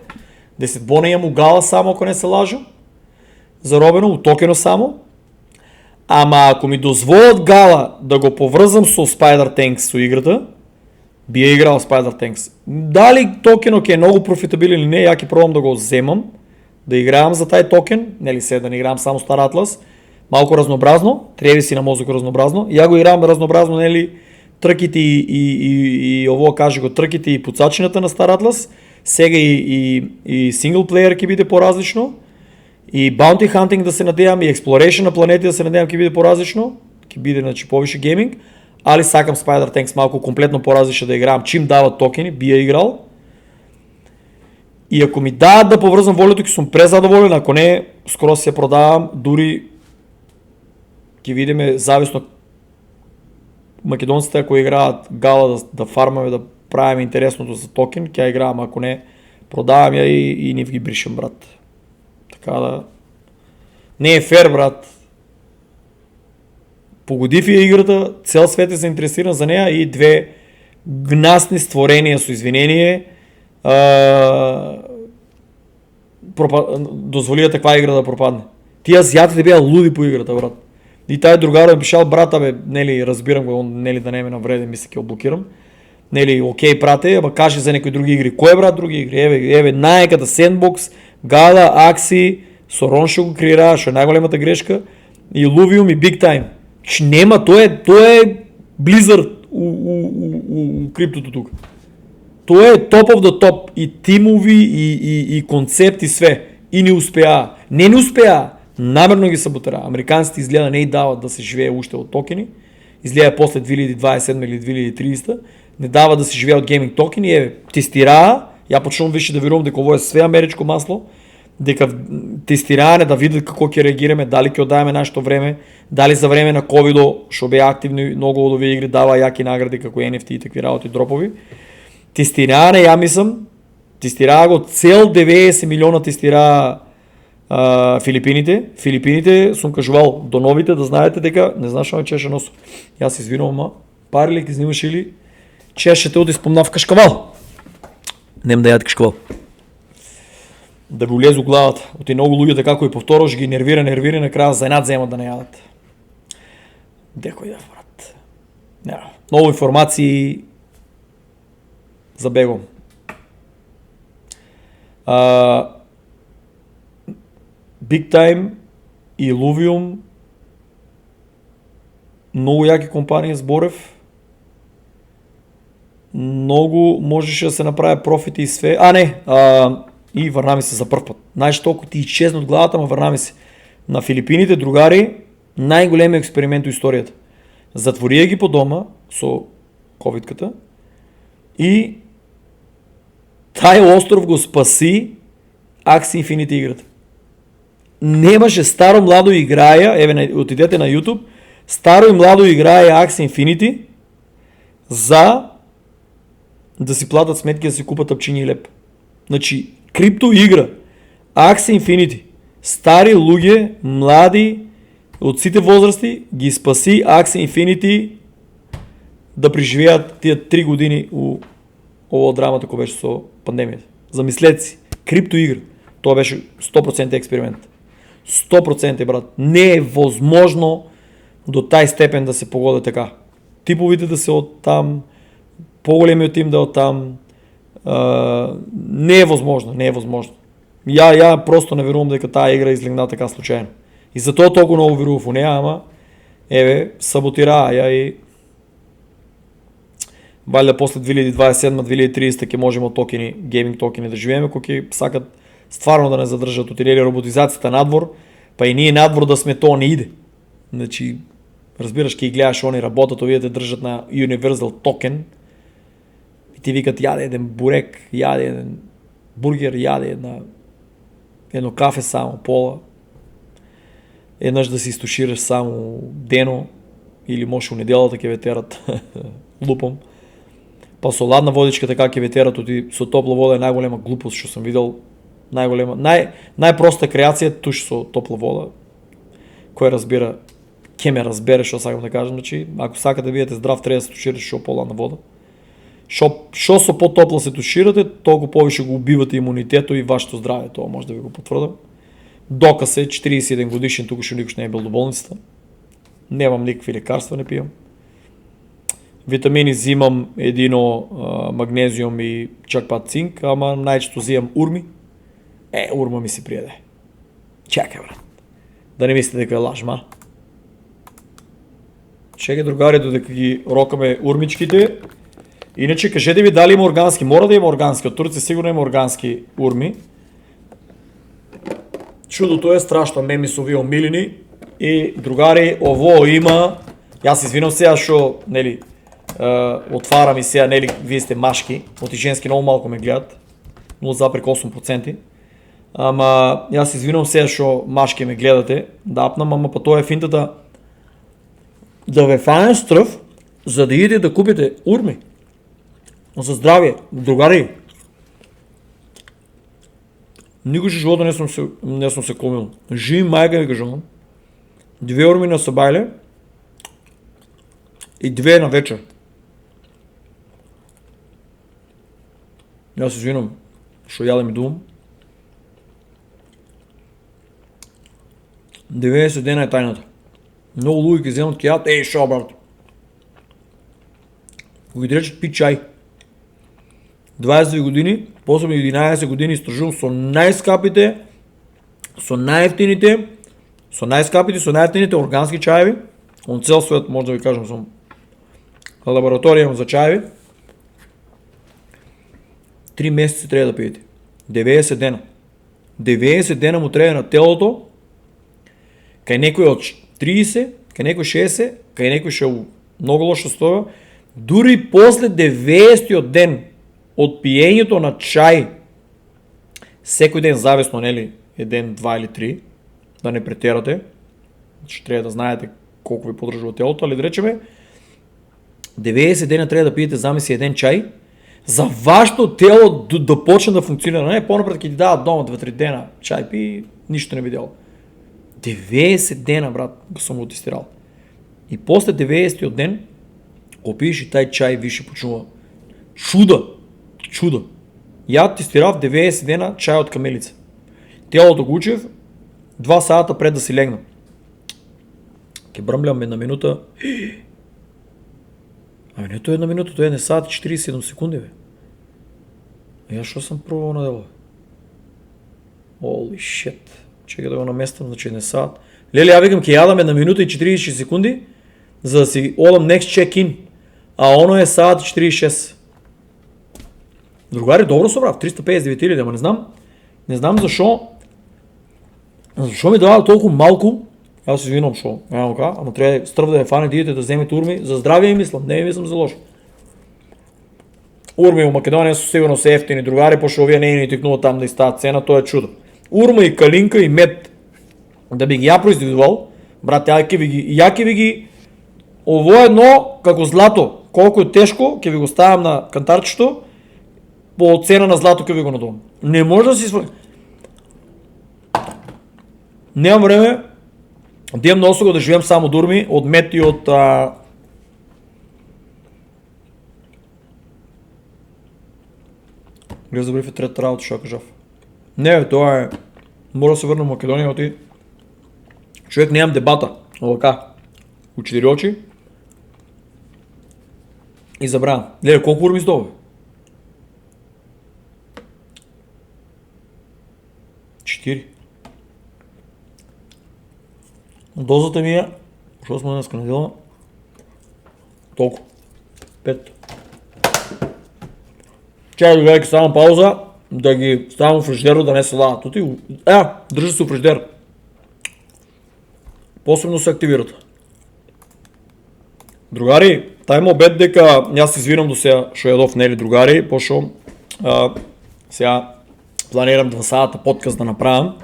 10 бона имам у Гала само, ако не се лажа, заробено, от токено само. Ама ако ми дозволят Гала да го повръзвам с Spider Tanks с играта, би е играл Spider Tanks. Дали токено е много профитабилен или не, я ке пробвам да го вземам, да играем за taj токен, нели се да не играем само Star Atlas, малко разнообразно, трябва си на мозък разнообразно, я го играем разнообразно, нели, тръките и ово каже го, тръките и подсачината на Star Atlas, сега и синглплеер ке биде по-различно, и Bounty Hunting да се надявам, и Exploration на планети да се надявам ке биде по-различно, ке биде значи повише гейминг, али сакам Spider Tanks малко комплетно по-различно да играем, чим дават токени, би я играл. И ако ми дадат да повързвам волето, ке съм презадоволен, ако не, скоро се продавам, дури ке видиме зависно македонците, ако играят Гала да фармаме, да правим интересното за токен, ке играем, ако не, продавам я и не ги бришам, брат. Така да... Не е фер, брат. Погоди в играта, цял свет е заинтересиран за нея и две гнасни створения с извинение дозволият таква игра да пропадне. Ти азиатите бяха луди по играта, брат. И тая другара ми пишал, брата, нели, разбирам го, нели да не ме навреден, мисля, ке облокирам. Нели, окей, прате, ама каже за някои други игри. Кое, брат, други игри? Еве, най-еката Sandbox, Gala, Axie, Сорон ще го креира, ще е най-големата грешка. И Luvium и Big Time. Че нема, то е Blizzard у криптото тук. То е top of the top. И тимови, и концепт, и све. И не успя. Не успя. Намерно ги саботира. Американците изгледа не и дават да се живее още от токени. Изгледа после 2027 или 2030. Не дава да се живее от гейминг токени. Тестира. Я почвам више да верувам дека ово е све америчко масло. Дека тестираане да видят како ќе реагираме, дали ќе отдаеме нашето време, дали за време на COVID што беа активни много лудови игри, дава јаки награди како NFT и такви работи дропови. Тестираане, ја мислам, тестираа го цел 90 милиона тестираа Филипините сум кажувал до новите да знаете дека не знаш ама чеше носо. Јас извинувам, ма пари ли ги снимаш или чешете оди спомнав кашкавал. Нем да јад кашкавал. Да ви улезу главата. Оти многу луѓе како и повтораш ги нервира на краја за една земат да не јадат. Декој да брат. Не, многу информации забегом. Big Time и Illuvium, многу јаки компании зборев, многу можеше да се направи профити и све, и врна ми се за прв пат. Знаеш, толку ти изчезна од главата, ама врна ми се. На Филипините, другари, најголемиот експеримент во историјата. Затворија ги по дома со ковидката и тај остров го спаси Axie Infinity играта. Немаше старо младо играја, отидете на YouTube, старо и младо играја Axie Infinity за да си платат сметки да си купат тапчиња и леп. Значи, крипто игра, Axie Infinity, стари луѓе, млади, од сите возрасти, ги спаси Axie Infinity да преживеат тие 3 години у ово драмата кој беше со пандемијата. Замислете си, крипто игра, тоа беше 100% експеримент. 100% брат, не е возможно до тај степен да се погоди така. Типовите да се од там, поголемиот тим да од там, не е возможно. Ја просто не верувам дека таа игра излегна така случајно. И затоа толку многу верував у неа, ама саботираа ја и валја после 2027-2030 ќе можеме токени, гейминг токени да живееме, кои ќе сакат стварно да не задржат отидели роботизацијата надвор, па и ние надвор да сме тоа не иде. Значи, разбираш, ќе ги гледаш они работат, овие те држат на Universal токен и ти викат јаде еден бурек, јаде еден бургер, јаде едно кафе само, пола. Еднаш да си истушираш само дено или може у неделата ќе ве терат лупом. Па со ладна водичка така ќе ве терат, со топла вода е најголема глупост што сум видел. Најпроста креација туш со топла вода. Кој разбира, ќе ме разбере што сакам да кажам, значи ако сакате да бидете здрав треба да се туширате со поладна вода. Што со потопла се туширате, толку повише го убивате имунитетот и вашето здравје, тоа може да ви го потврдам. Доказ е 41 годишен, туку што никош не е бил до болницата. Немам никакви лекарства, не пијам. Витамини зимам едино магнезиум и чак пат цинк, ама најчесто зимам урми. Урма ми се пријаде. Чекај брат. Да не мислите дека е лажма. Чекај другари додека ги рокаме урмичките. Иначе кажете ви дали има органски. Мора да има органски. Од Турци сигурно има органски урми. Чудото е страшно, меми со овие омилени. И другари, ово има. Јас извинам сега што, нели, отварам и сега, нели, вие сте машки. Оти женски многу малку ме гледат. 0,8%. Ама јас извинувам сега што машки ме гледате да апнам, ама па тоа е финтата да ве фане стрв за да идете да купите урми за здравје, другари. Никош во живота не сум се комил. Живи мајка ви кажувам. 2 урми на сабајле и 2 на вечер. Јас извинувам што јадам и дувам. 90 дена е тајната. Многу луѓе ќе земат ќе јадат, шо брат. Кога ги речат пи чај. 22 години, посебно 11 години истражувам со најскапите, со најефтините органски чаеви. Он цел свет, може да ви кажам, сум лабораторија за чаеви. 3 месеци треба да пиете. 90 дена. 90 дена му треба на телото. Кај некој од 30, кај некој 60, кај некој ше многу лошо стоја. Дури после 90-тиот ден од пиењето на чај, секој ден зависно, нели, еден, два или три, да не претерате, значи треба да знаете колку ви подржува телото, али да речеме, 90 дена треба да пиете замисли еден чај, за вашето тело да почне да функционира. Не, понапред ќе ти дадат дома 2-3 дена чај пи, нищо не видял. 90 дена, брат, го съм го тестирал. И после 90-тиот ден, опиеш и taj чай више почува. Чуда. Я тестирав 90 дена чай от камелица. Тялото го учев 2 сата пред да си легна. Ке бръмлям една минута. Ами не то една минута, то е 1 сат и 47 секунди, бе. Я що съм пробвал на дело? Holy shit. Чекай да го наместам, значи 1 сат. Леле, я викам, ке ядам 1 минута и 40 секунди, за да си одам next check-in. А оно е сат и 46. Другари, добро собрав, 359 или, ама не знам защо ми дава толкова малко. Аз се извинам, шо, ама трябва стръв да я фане, идете да вземете урми, за здравие мислам, не мислам за лошо. Урми у Македония са сигурно са ефтини, другари, пошо вие не ни тикнува там да и става цена, то е чудо. Урма и калинка и мед, да би ги я производувал, брат, яки ви ги, ово едно, како злато, колко е тежко, ке ви го ставам на кантарчето, по цена на злато ке ви го надувам. Не може да си свърши. Нямам време да имам носога да живеем само дурми от мед и от... Гледа за бриф е трета работа, ще кажа. Не, това е... Мора да се върна в Македония, оти... Човек нямам дебата. Лака. У 4 очи. И забравям. Гледа, колко урми сдобе? 4. Дозата ми е... Що сме днеска неделя? Толкова. 5. Чакай да гледайки само пауза, да ги ставам в фриждера да не се ладат. Държа се в фриждер. Посебно се активират. Другари, тай му обед дека аз се извинам до сега шо ядов, нели другари, пошо сега планирам 2 сата подкаст да направям.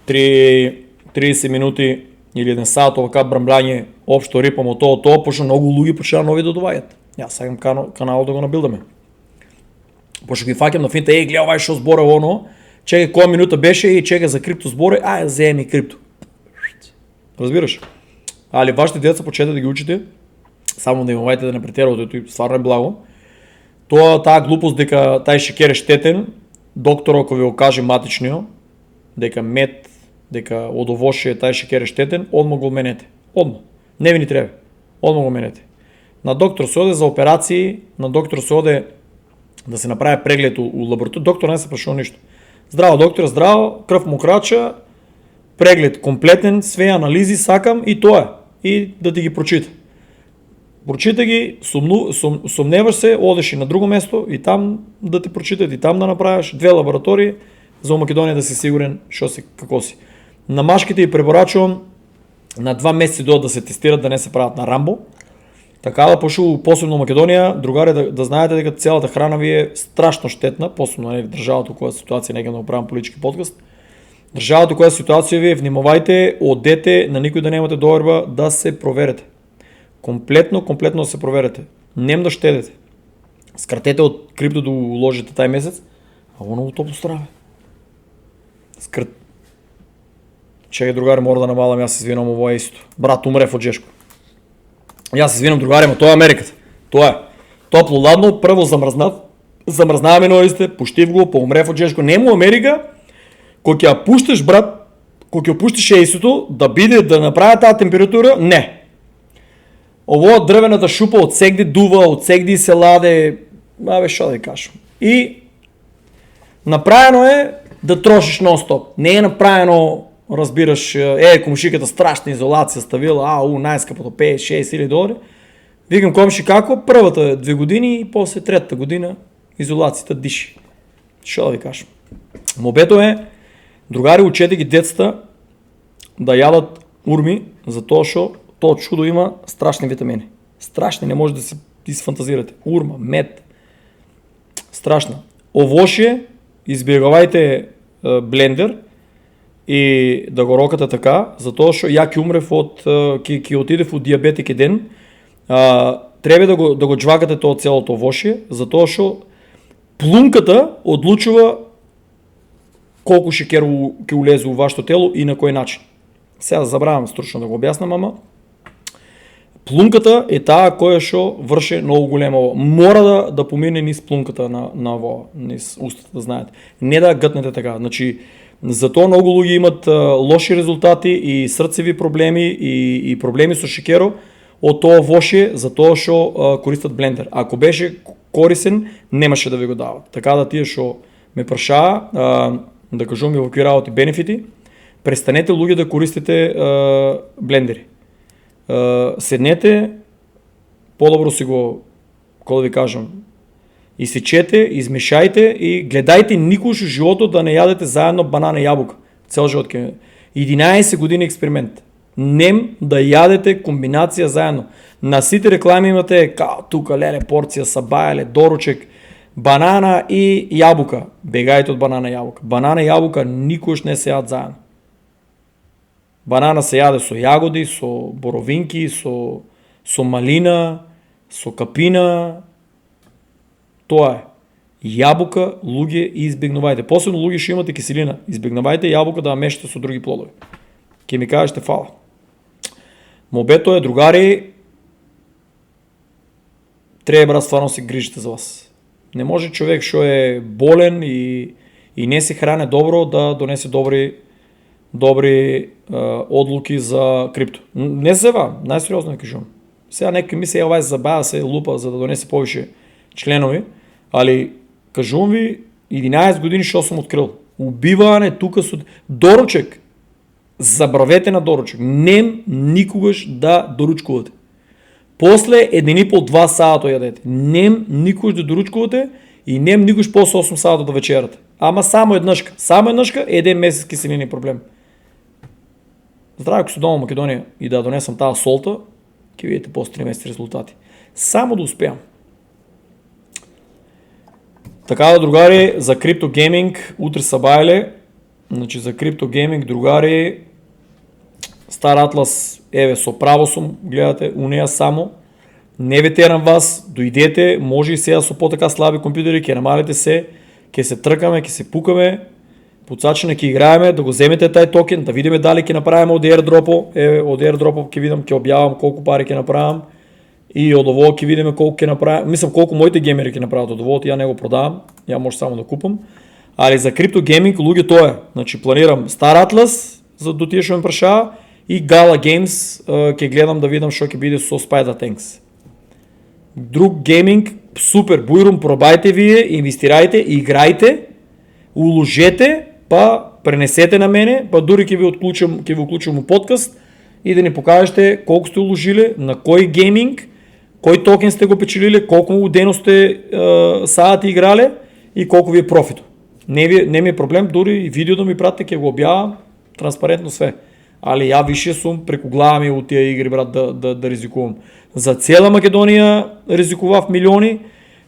30 минути или 1 сат овака бръмбляње общо рипам от това, пошо много луги почва нови да доваѓат. Јас сакам канал да го набилдаме. Пошто ги факам на финта, гледа овај шо зборе оно, чекай која минута беше и чекай за крипто зборе, вземи крипто. Разбираш? Али вашите деца почете да ги учите, само да имавајте да не претерувате, тој стварно е благо. Таа глупост дека тај шекер е штетен, доктор ако ви го каже матичниот, дека мед, дека од овошје тај шекер е штетен, одма го менете. Одма. Не ви ни треба. Одма го менете. На доктор се оде за операции, на доктор се оде да се направи преглед у лабораторија. Доктор не се прашува ништо. Здраво, доктор, здраво, крв му крача, преглед комплетен, све анализи сакам и тоа е. И да ти ги прочита. Прочита ги, сумневаш се, одеш и на друго место и там да ти прочитат и там да направиш 2 лаборатории за Македонија да си сигурен шо си, како си. На машките и препорачувам на 2 месеци да се тестират, да не се правят на Рамбо. Така да пошо посебно Македонија, другари да знаете дека цялата храна ви е страшно штетна, посебно на државата која ситуација, нека да направам политички подкаст. Државата која ситуација ви е, внимавајте, одете, на никој да немате доверба, да се проверете. Комплетно да се проверете. Нем да штедете. Скратете од крипто да уложите тај месец, а оно го топло здраве. Чекай, другари, мора да намалам, јас се извинам, ово е исто. Брат, умрев од жешко. Јас се извинам, другари, ма тоа е Америката. Тоа е. Топло, ладно, прво замрзнаваме новите, пуштив го, поумрев од жешко. Нему Америка, кој ќе ја пуштиш, брат, кој ќе пуштиш ейсото, да биде, да направи таа температура, не. Ово дрвената шупа од сегди дува, од сегди се ладе, шо да ја кажам. И направено е да трошиш нон-стоп. Не е направено, разбираш, комшиката страшна изолација ставила, најскапото 5-6 $1000. Викам комши како, првата 2 години и после третата година изолацијата диши. Шо да ви кажам. Мобето е, другари, учете ги децата да јадат урми, затоа што тоа чудо има страшни витамини. Страшни, не може да си изфантазирате. Урма, мед. Страшна. Овошје, избегавајте блендер и да го рокате така, затоа што ја ќе умрев од ќе отидев од диабетик еден. Треба да го џвакате тоа целото овошје, затоа што плунката одлучува колко шекер ќе улезе у вашето тело и на кој начин. Сега забравам стручно да го објаснам, ама плунката е таа која што врши многу големо. Мора да помине низ плунката на ово, низ устата, да знаете. Не да гътнете така. Значи, затоа многу луѓе имат лоши резултати и срцеви проблеми и проблеми со шекеро од тоа вошје, затоа што користат блендер. Ако беше корисен, немаше да ви го дават. Така да тие што ме прашаа, да кажувам и во какви работи бенефити, престанете луѓе да користите блендери. Седнете, по-добро си го, како да ви кажам, изсечете, измешајте и гледајте никош во животот да не јадете заедно банана и јабука. Цел живот ке 11 години експеримент. Нем да јадете комбинација заедно. На сите реклами имате као тука леле порција сабајале, доручек, банана и јабука. Бегајте од банана и јабука. Банана и јабука никош не се јадат заедно. Банана се јаде со јагоди, со боровинки, со малина, со капина. Тоа е. Јабука, луѓе, избегнувајте. Посебно луѓе што имате киселина. Избегнувајте јабука да ја мешате со други плодови. Ке ми кажете фала. Мобето е, другари, треба стварно се грижите за вас. Не може човек што е болен и не се хране добро да донесе добри одлуки за крипто. Не се ва, најсериозно кажувам. Сега некој ми се јава забава се лупа за да донесе повише членови, али кажувам ви 11 години што сум открил. Убивање тука со доручек. Забравете на доручек. Нем никогаш да доручкувате. После 1,5-2 сата јадете. Нем никогаш да доручкувате и нем никогаш после 8 сата да вечерате. Ама само еднашка. Само еднашка е еден месец киселини проблем. Здраво, ако се дома в Македонија и да донесам таа солта, ќе видите после 3 месеци резултати. Само да успеам. Така да, другари, за криптогейминг, утре сабајле, значи за криптогейминг, другари, Стар Атлас, еве, со право сум, гледате, у неја само, не ве терам вас, дојдете, може и сега со потака слаби компјутери, ќе намалите се, ќе се тркаме, ќе се пукаме, подсачено ќе играеме, да го земете тај токен, да видиме дали ќе направиме од airdrop-о, еве, од airdrop-о ќе видам, ќе објавам колку пари ќе направам, и од ово ќе видиме колку ќе направам, мислам колку моите геймери ќе направат од овото, ја не го продавам, ја може само да купам. Али за криптогейминг луѓе тоа е. Значи планирам Стар Атлас за до тие што ме прашаа и Gala Games ќе гледам да видам што ќе биде со Spider Tanks. Друг гейминг супер, бујрум, пробајте вие, инвестирајте, играјте, уложете, па пренесете на мене, па дури ќе ви уклучам у подкаст и да ни покажете колку сте уложиле, на кој гейминг, кој токен сте го печелиле, колку дено сте сати играле и колку ви е профито. Не ми е проблем, дури и видео да ми пратите, ќе го објавам, транспарентно све. Али ја више сум преку глава ми од тие игри, брат, да ризикувам. За цела Македонија ризикував милиони,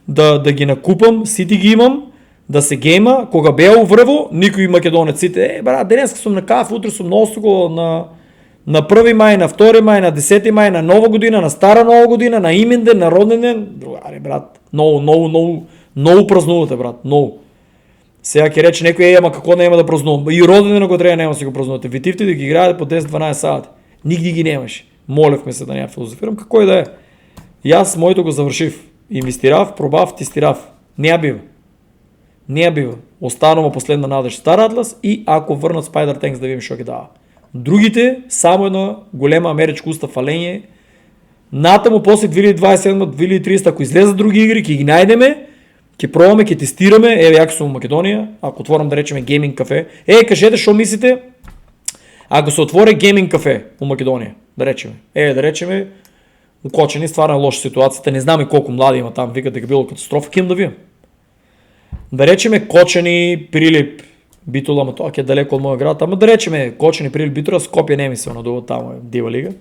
да ги накупам, сите ги имам, да се гейма, кога беа уврво, никој македонец сите, брат, денеска сум на кафе, утре сум на Остого, на 1 мај, на 2 мај, на 10 мај, на Нова година, на Стара Нова година, на Именден, на роден ден. Другари, брат, многу празнувате, брат, многу. Сега ќе рече некој, ама како нема да празнувам. И роден ден го треба нема да си го празнувате. Витивте да ги играете по 10-12 сати. Нигде ги немаше. Молевме се да не ја филозофирам, како и да е. Јас моето го завршив. Инвестирав, пробав, тестирав. Не ја бива. Останува последна надеж Стар Атлас и ако врнат Spider Tanks да видим што ќе дава. Другите, само една голема америчка уста фалење. Натаму после 2027-2030, ако излезат други игри, ќе ги најдеме, ќе пробаме, ќе тестираме. Еве, јако сум во Македонија, ако отворам да речеме гейминг кафе. Кажете што мислите ако се отвори гейминг кафе во Македонија, да речеме. Да речеме, у Кочани стварно лоша ситуацијата, не знам и колку млади има там, викат дека било катастрофа, ќе да видам. Да речеме Кочани, Прилип, Битола, ама тоа ќе е далеко од мојот град, ама да речеме Кочани, Прилип, Битола, Скопје не ми се надува таму е Дива лига.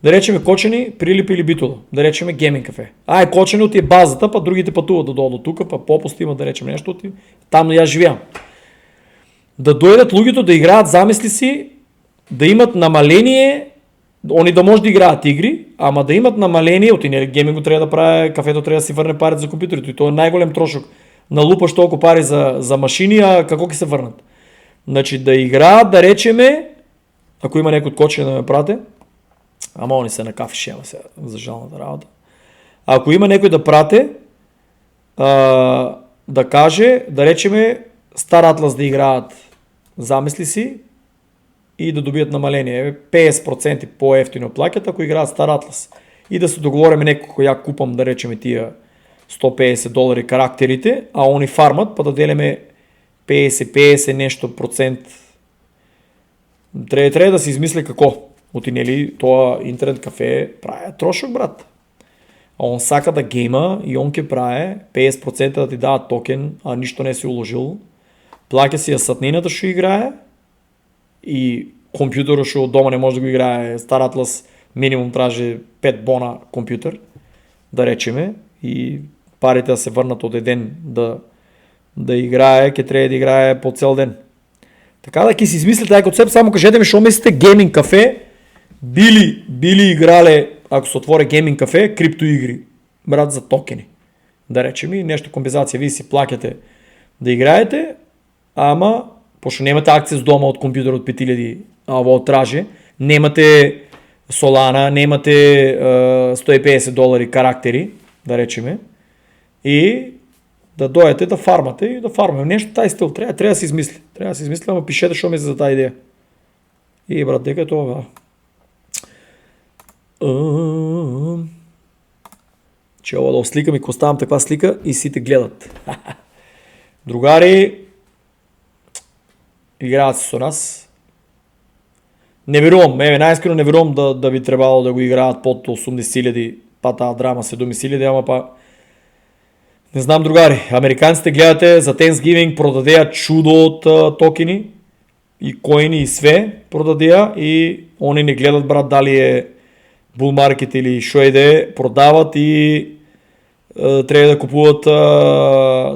Да речеме Кочани, Прилип или Битола, да речеме гейминг кафе. Кочани оти е базата, па другите патуваат да дојдат тука, па попусти има да речеме нешто оти, таму јас живеам. Да дојдат луѓето да играат, замисли си, да имат намаление, они да може да играат игри, ама да имат намаление, оти нели геймингот треба да прави, кафето треба да си врне пари за компјутерите, и тоа е најголем трошок. Налупаш толку пари за машини, а како ќе се врнат? Значи да играят, да речеме, ако има някой от коче да ме прате, ама они са на кафе шема сега, за жалната работа. Ако има някой да прате, да каже, да речеме, Стар Атлас да играят, замисли си, и да добият намаление. 50% по-ефтино плакат, ако играят Стар Атлас. И да се договорим някой, я купам, да речем тия $150 характерите, а они фармат, па да делиме 50 нещо процент. Трябва да се измисля какво. Отинели, това интернет кафе прави трошок, брат. А он сака да гейма и он ке прави 50% да ти дава токен, а нищо не си уложил. Плака си я сатнината ще играе и компютъра ще от дома не може да го играе. Стар Атлас минимум трябваше 5 бона компютър, да речеме, и парите да се върнат от един да играе, ке трябва да играе по цял ден. Така да ки си измислите тази концепт, само кажете ми, що мислите гейминг кафе, били играли, ако се отвори гейминг кафе, криптоигри, брат, за токени. Да речем и нещо компенсация, вие си плакате да играете, ама защото нямате акция с дома от компютър от 5000 волтражи, нямате Solana, нямате $150 характери, да речеме, и да дойдете да фармате и да фармаме. Нещо тази стил. Трябва да се измисли. Трябва да се измисли, ама пишете, що мисля за тази идея. И брат, дека е това. Чела да осликам и оставам таква слика и си те гледат. Другари, играят се с нас. Не верувам, най-искрено не верувам да би трябвало да го играят под 80 000, па тази драма 70 000, ама па не знам, другари. Американците гледате за Thanksgiving продадея чудо от токени и коини и све продадея и они не гледат, брат, дали е bull market или шо иде, продават и трябва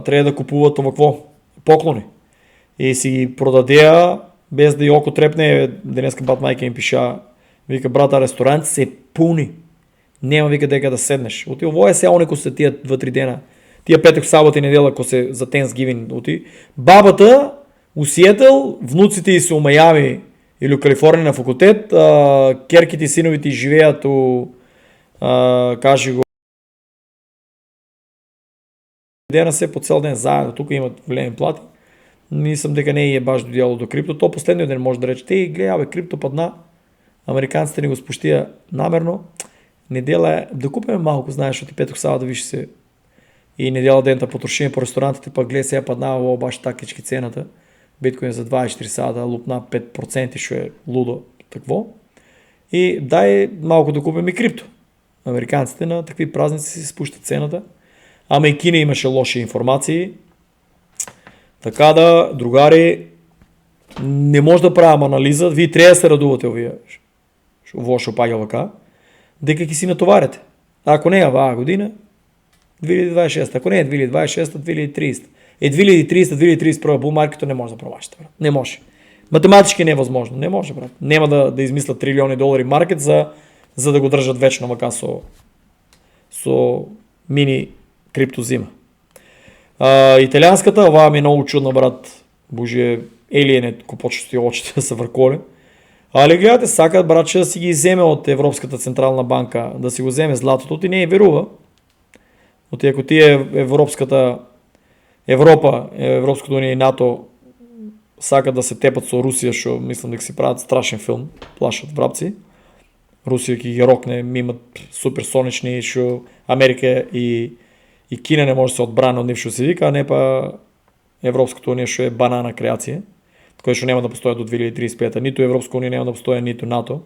да купуват какво? Поклони. И си ги продадея без да и око трепне. Денеска бат майка им пиша, вика, брата, ресторант се пуни. Нема, вика, дека да седнеш. Ово е сега, ако се тия 2-3 дена. Тия петък, сабота и неделя, ако се за Thanksgiving оти. Бабата у Сиетъл, внуците й са у Майами или у Калифорния на факултет, керките и синовите живеят у, кажи го, дена се по цял ден заедно, тук имат големи плати. Мислям дека не е баш додяло до крипто. То последния ден може да рече, гледай, крипто падна, американците ни го спущия намерно. Неделя е, да купим малко, знаеш, защото петък сабота виж се и неделя дента потрошим по ресторантите, пък гледай сега паднава баш такички цената. Биткоин за 24 сада лупна 5%, ще е лудо такво. И дай малко да купим и крипто. Американците на такви празници си спущат цената. Ама и Кина имаше лоши информации. Така да, другари, не може да правим анализа. Вие трябва да се радувате овие лошо пагелака. Дека ки си натоварите. Ако не е ваа година, 2026, ако не е 2026, 2030. 2030-2031 булмаркето не може да проваща. Не може. Математически не е възможно. Не може, брат. Нема да измислят трилиони долари маркет, за да го държат вечно, мака со мини криптозима. Италианската, ова ми е много чудна, брат. Боже, елиене, ко почти очите да са върколи. Але гледате, сакат, брат, че да си ги вземе от Европската централна банка, да си го вземе златото, и не е верува. От ако ти е Европското уния и НАТО сакат да се тепат со Русия, шо мислам дека си правят страшен филм, плашат врабци. Русия ки ги рокне, имат суперсонични, шо Америка и Кина не може да се отбране от нив, шо се вика, а не па Европското уния, шо е банана креация, кое шо няма да постоя до 2035. Нито Европска уния няма да постоя, нито НАТО.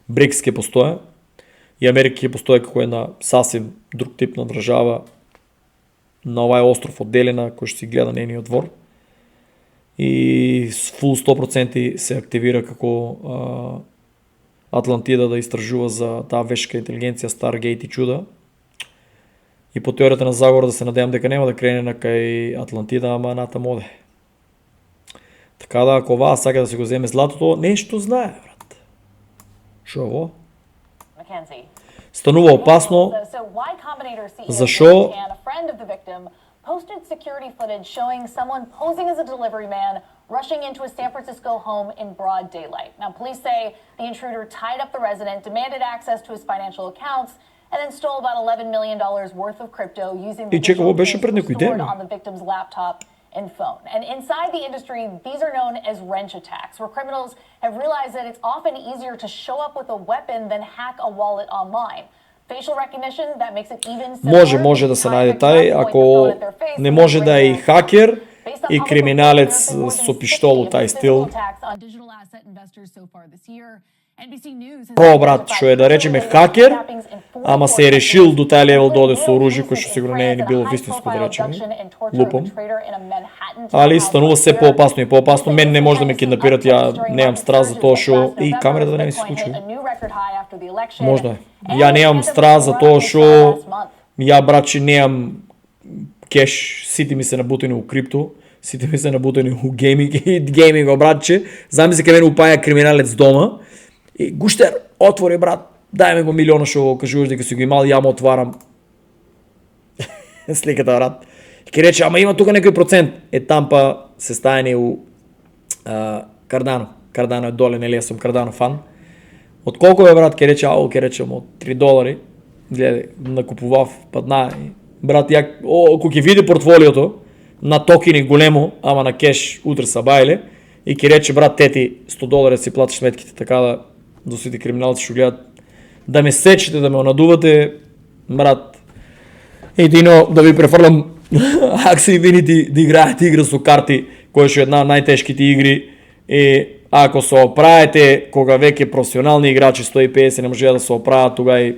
БРИКС ке постоя и Америка ке постоя како една сасвим друг тип на држава на овај остров отделена, кој ще си гледа нейниот двор. И фул 100% се активира како Атлантида да истражува за таа вешка интелигенција, Старгейт и чуда. И по теоријата на заговор да се надевам дека нема да крене на кај Атлантида, ама натам оде. Така да, ако оваа сака да се го земе златото, нешто знае, брат. Шо ово? Станува опасно. Зашо? rushing into a San Francisco home in broad daylight. Now, police say the intruder tied up the resident, demanded access to his financial accounts, and then stole about $11 million worth of crypto using the digital keys stored on the victim's laptop and phone. And inside the industry, these are known as wrench attacks, where criminals have realized that it's often easier to show up with a weapon than hack a wallet online. Facial recognition, that makes it even simpler. Може да се найде тай, ако не може да е и хакер и криминалец с пиштол от taj стил. Про, брат, що е да речеме хакер, ама се е решил до тая левел да оде с оружие, което ще сигурно не е ни било в истинско, да речеме. Лупам. Али станува все по-опасно и по-опасно. Мен не може да ме киднапират, я нямам страх за това, що и камерата да не ми се случи. Може да е. Я нямам страх за това, що я, брат, че нямам кеш, сите ми се набутани у крипто, сите ми се набутани у гейминг, братче. Знам се къде не упая криминалец дома. И Гущер, отвори, брат, дай ми го милиона, шо кажуваш дека си го имал, я му отварам. Сликата, брат. И ке рече, ама има тук некој процент. Там па се стаяни у Кардано. Кардано е доле, нели, аз съм Кардано фан. От колко е, брат, ке рече, ке рече, от $3. Гледай, накупував, падна. Брат, ако ке види портфолиото на токени големо, ама на кеш утре са байле, и ке рече, брат, тети, $100 си платиш сметките, така да досите криминалци ще гледат. Да ме сечете, да ме онадувате, брат. Едино, да ви префърлям Axie Infinity да играете игра со карти, која ще е една от най-тежките игри. И ако се оправите, кога веќе професионални играчи 150 не може да се оправят, тога и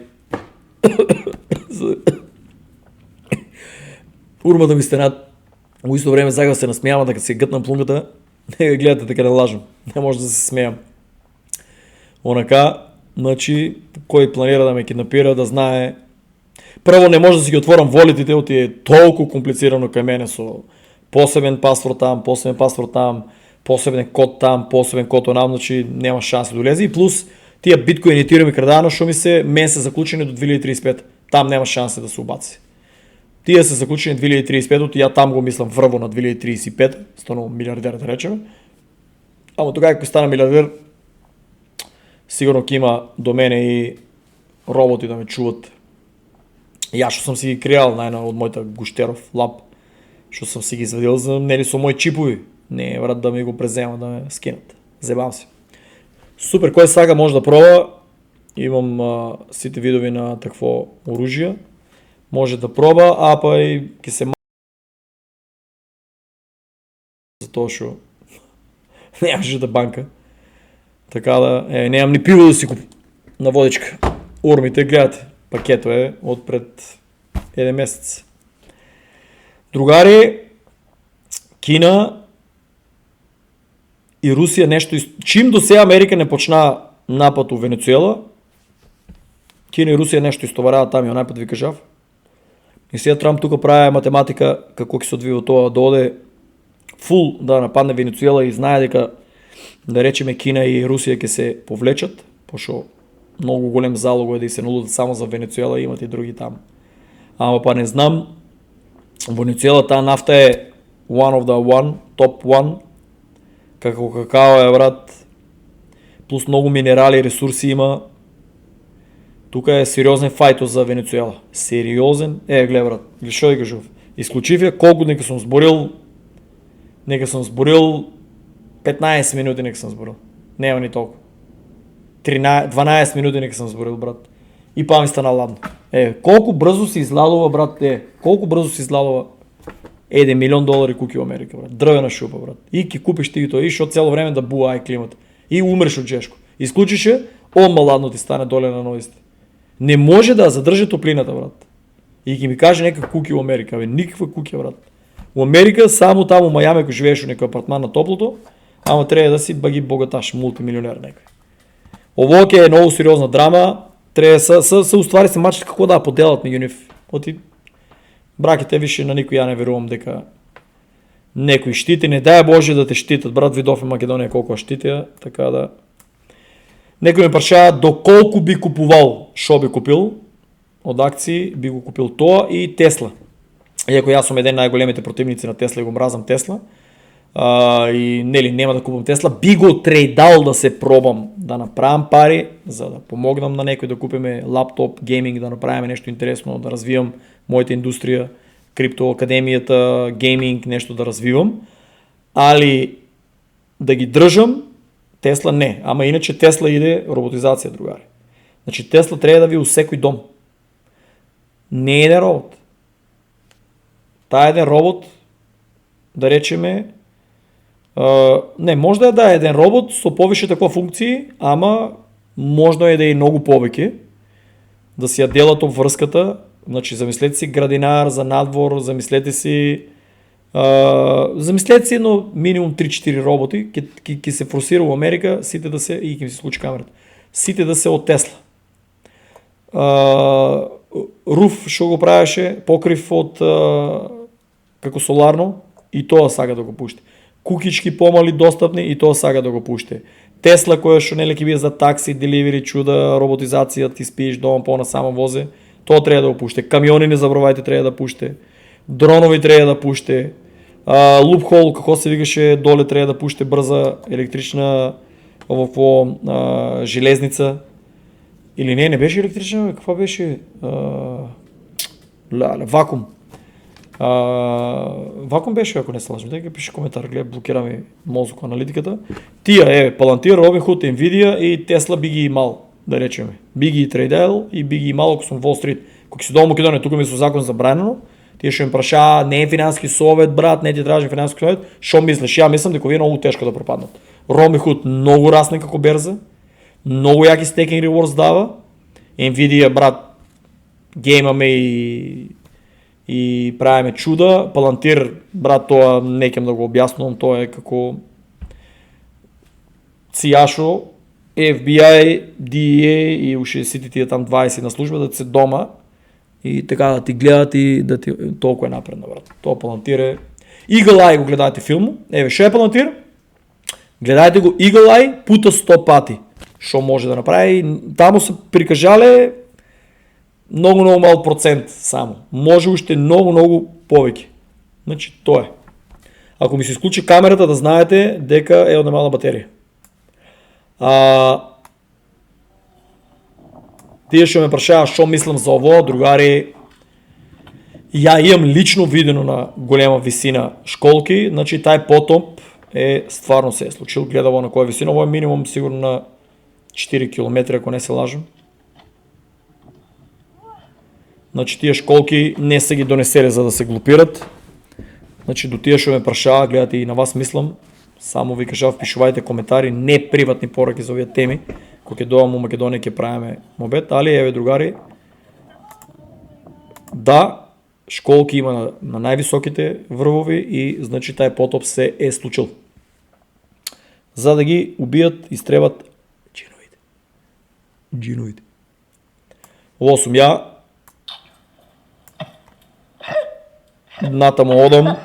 урмата ми стенат. В исто време сега се насмеявам, да се гътнам плунгата. Не гледате така да лажам. Не може да се смеям. Онака, значи, кой планира да ме киднапира, да знае. Прво не може да си ги отворам волетите, оти е толкова комплицирано кај мене со посебен паспорт там, посебен код там, посебен код онам, значи нема шанс да долезе. И плюс тия биткоин и Ethereum и Cardano, шо ми се, мен са заключени до 2035. Там нема шанс да се убаци. Тия са заключени 2035, и я там го мислам врво на 2035, стану милиардер да речем. Ама тогава, ако стана милиардер, сигурно ке има до мене и роботи да ме чуват. И аз, що съм си ги криал от моята Гущеров лап, що съм си ги извадил за нели са мои чипови. Не е врат да ми го презема, да ме скинат. Зебам си. Супер, кой сага може да пробва. Имам сите видови на такво оружие. Може да проба, а па и ке се за то, шо нямаше да банка. Така да, нямам ни пиво да си куп на водичка. Урмите, гледате, пакето е от пред 1 месец. Другари, Кина и Русия нещо... Чим до сега Америка не почна напад у Венецуела, Кина и Русия нещо изтоваряват там и онай път ви кажав. И сега Трамп тук прави математика како ќе се одвива тоа, да оде фул да нападне Венецуела и знае дека да речеме Кина и Русија ќе се повлечат, пошто многу голем залог е да се нулудат само за Венецуела, имат и други там. Ама па не знам, Венецуела таа нафта е one of the one, top one, како какао е, брат, плюс многу минерали и ресурси има. Тука е сериозен фајто за Венецуела. Сериозен. Гледа, брат, или шо да кажу? Изключив я колко нека съм сборил 15 минути нека съм сборил. Нема ни толкова. 12 минути нека съм сборил, брат. И па ми стана ладно. Колко бързо се изладува, брат, колко бързо се изладува $1 милион куки в Америка, брат. Дрвена шупа, брат. И ки купиш ти и то, и шо цяло време да буа климата. И умреш от жешко. Изключише, ладно ти стане доле на новисти. Не може да задържа топлината, брат. И ки ми каже някакъв куки в Америка. Никаква куки, брат. В Америка, само там у Майами, ако живееш в някакъв апартман на топлото, ама трябва да си бъги богаташ, мултимилионер някой. Овоке е много сериозна драма. Трябва са устvari се мачат какво да поделат ми гюнив. Оти браките више на никой я не верувам дека некои щити, не дай Боже да те щитат. Брат, видов в Македония колко щитя, така да. Некои ме прашава доколко би купувал, шо би купил от акции, би го купил тоа и Тесла. Иако аз съм един най-големите противници на Тесла и го мразам Тесла, и нели нема да купам Тесла, би го трейдал да се пробам да направам пари, за да помогнам на некој да купиме лаптоп, гейминг, да направиме нещо интересно, да развивам моята индустрия, криптоакадемията, гейминг, нещо да развивам, али да ги држам, Тесла не. Ама иначе Тесла иде роботизация, другари. Значи Тесла трябва да ви у секој дом. Не е еден робот. Таа е еден робот, да речеме, не, може да е еден робот со повише таква функции, ама можно е да е и многу повеќе, да си ја делат обврската. Значи замислете си градинар за надвор, замислете си едно минимум 3-4 роботи, ќе се форсира во Америка, сите да се, и ќе ми се случи камерата, сите да се од Тесла. Руф што го правеше, покрив од како соларно, и тоа сага да го пушти. Кукички помали достапни, и тоа сага да го пушти. Тесла која што нели ќе биде за такси, деливери, чуда, роботизација, ти спиеш дома по само возе, тоа треба да го пушти. Камиони не забравајте треба да пушти. Дронови треба да пушти. Лупхол, како се викаше, доле треба да пушти брза електрична железница. Или не беше електрична, каква беше? Вакуум. Вакуум беше, ако не се лажам. Дека пише коментар, гледа, блокира ми мозок аналитиката. Тия Palantir, Robinhood, Nvidia и Тесла би ги имал, да речеме. Би ги трейдал и би ги имал, ако сум Wall Street. Кога си долу Македонија, тука ми со закон забранено, тие што им праша, не е финански совет, брат, не ти тражи финански совет, шо мислиш? Ја мислам дека овие многу тешко да пропаднат. Robinhood многу расне како берза, многу јаки staking rewards дава, Nvidia, брат, геймаме и правиме чуда, Palantir, брат, тоа не кем да го објаснувам, тоа е како цијашо, FBI, DEA и уште сите тие там 20 на служба да се дома и така да ти гледат и да ти толку е напредно, брат. Тоа Palantir е. Eagle Eye го гледајте филму. Еве, што е Palantir? Гледајте го Eagle Eye пута 100 пати. Што може да направи? Таму се прикажале многу мал процент само. Може уште многу повеќе. Значи тоа е. Ако ми се исклучи камерата, да знаете дека е од немала батерија. Тие што ме прашаа што мислам за ово, другари, ја имам лично видено на голема висина школки, значи тај потоп е стварно се е случил, гледаво на која висина, ово е минимум сигурно на 4 км, ако не се лажам. Значи тие школки не се ги донеселе за да се глупират. Значи до тие што ме прашаа, гледате и на вас мислам, само ви кажав, пишувајте коментари, не приватни пораки за овие теми, кога ќе дојдам у Македонија ќе правиме мобет, али еве другари, да, школки има на највисоките врвови и значи тај потоп се е случил. За да ги убијат, истребат джиновите. Ово сум ја, натаму одам,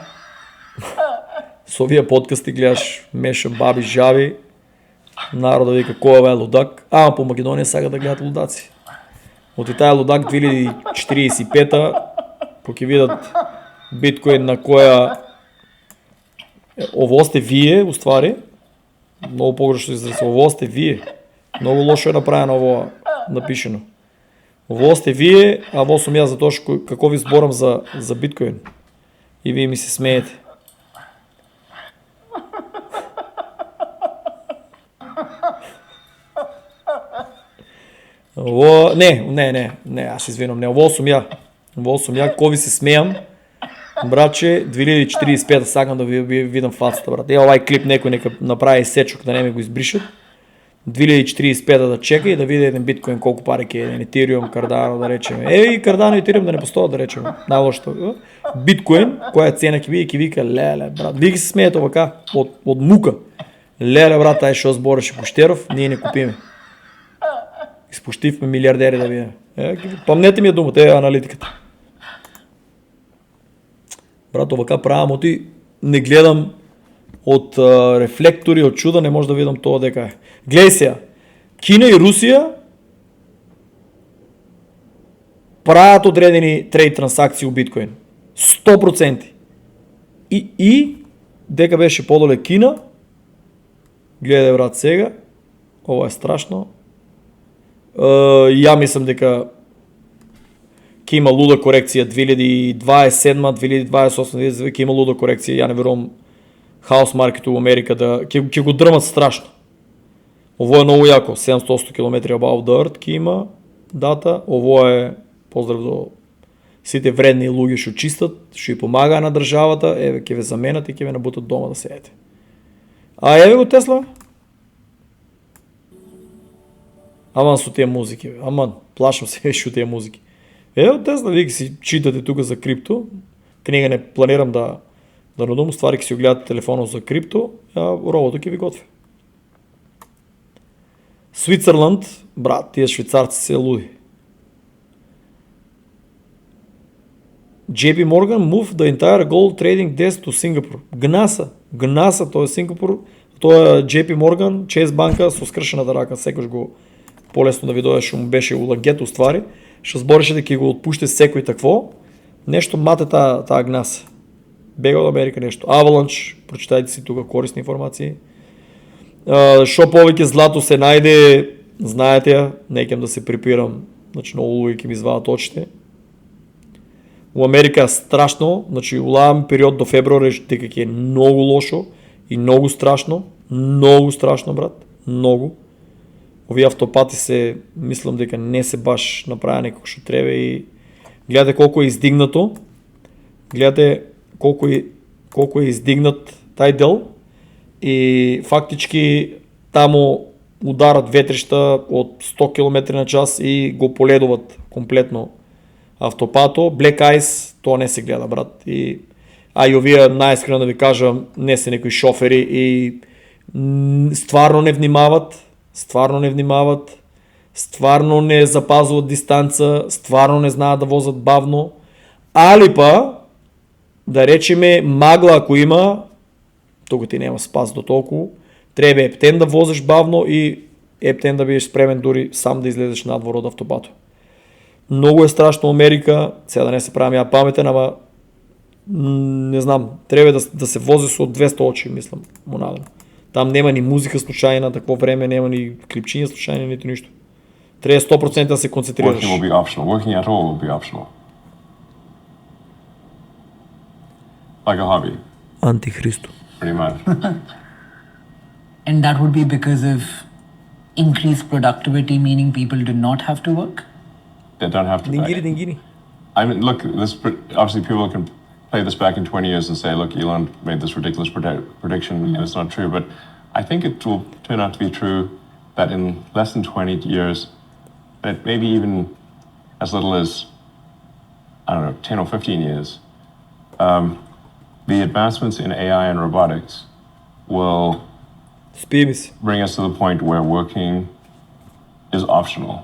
со овие подкасти гледаш мешам баби жави, народа вика кој е лудак, ама по Македонија сага да гледат лудаци. Оти тај лудак 2045-та, кога ќе видат биткоин на која ово сте вие, уствари, многу погрешно израз, ово сте вие. Многу лошо е направено ово напишено. Ово сте вие, а ово сум ја затоа што како ви зборам за биткоин. И вие ми се смеете. Ово, не, аз извинувам, не, ово сум ја. Ово сум ја, кој ви се смеам. Братче, 2045 сакам да ви видам фацата, брат. Овај клип некој нека направи сечок да не ми го избришат. 2045 да чека и да види еден биткоин колку пари ќе еден Ethereum, Cardano да речеме. И Cardano и Ethereum да не постојат да речеме. Најлошото. Биткоин, која цена ќе биде, ќе вика леле брат. Вие се смеете овака од мука. Леле брат, ај што збореше Пуштеров, ние не купиме. Испуштивме милиардери да видиме. Памнете ми ја думата, аналитиката. Брат, овака правам, оти не гледам од рефлектори, од чуда, не може да видам тоа дека е. Гледај сега, Кина и Русија прават одредени трейд трансакции у биткоин. 100%. И дека беше подоле Кина. Гледај брат сега. Ова е страшно. Ја мислам дека ќе има луда корекција 2027, 2028, ќе има луда корекција. Ја не верувам хаус маркетот во Америка да ќе го дрмат страшно. Ово е многу јако, 700 км above the earth ќе има дата. Ово е поздрав до сите вредни луѓе што чистат, што и помагаа на државата, еве ќе ве заменат и ќе ве набутат дома да седите. А еве го Тесла. Аман со тие музики, аман, плашам се што тие музики. Ево Тесла, вие си читате тука за крипто. Книга не планирам да надум, ствари ќе си гледате телефонот за крипто, а роботот ќе ви готви. Свицерланд, брат, тие швейцарци се луди. JP Morgan moved the entire gold trading desk to Singapore. Гнаса, тоа е Сингапур, тоа е JP Morgan, Chase банка со скршената рака, секој го полесно да ви дојде што му беше у лагето ствари, што збореше дека ќе го отпушти секој такво, нешто мате таа гнаса. Бега од Америка нешто. Avalanche, прочитајте си тука корисни информации. Шо повеќе злато се најде, знаете ја, неќам да се припирам, значи многу луѓе ќе ми извадат очите. У Америка е страшно, значи улавам период до февруари дека ќе е многу лошо и многу страшно, брат, многу. Овие автопати се, мислам дека не се баш направени како што треба и гледате колку е издигнато, гледате колку е издигнат тај дел и фактички таму ударат ветришта од 100 км на час и го поледуват комплетно автопато. Black Ice, тоа не се гледа, брат. И овие, најискрено да ви кажам, не се некои шофери и стварно не внимават, стварно не запазуват дистанца, стварно не знаат да возат бавно, али па, да речеме, магла ако има, тука ти нема спас до толку, треба ептен да возиш бавно и ептен да бидеш спремен дури сам да излезеш надвор од автопато. Многу е страшно Америка, сега да не се правам ја паметен, ама не знам, треба да се вози со 200 очи, мислам, му надам. Там нема ни музика случајна, такво време нема ни клипчиња случајни, ниту ништо. Треба 100% да се концентрираш. Working will be optional. Working at all will be optional. Like a hobby, Антихристо. pretty much. And that would be because of increased productivity, meaning people do not have to work? They don't have to. Дингири. I mean, look, obviously people can play this back in 20 years and say, look, Elon made this ridiculous prediction and it's not true. But I think it will turn out to be true that in less than 20 years, that maybe even as little as, I don't know, 10 or 15 years, the advancements in AI and robotics will Спи ми се. bring us to the point where working is optional.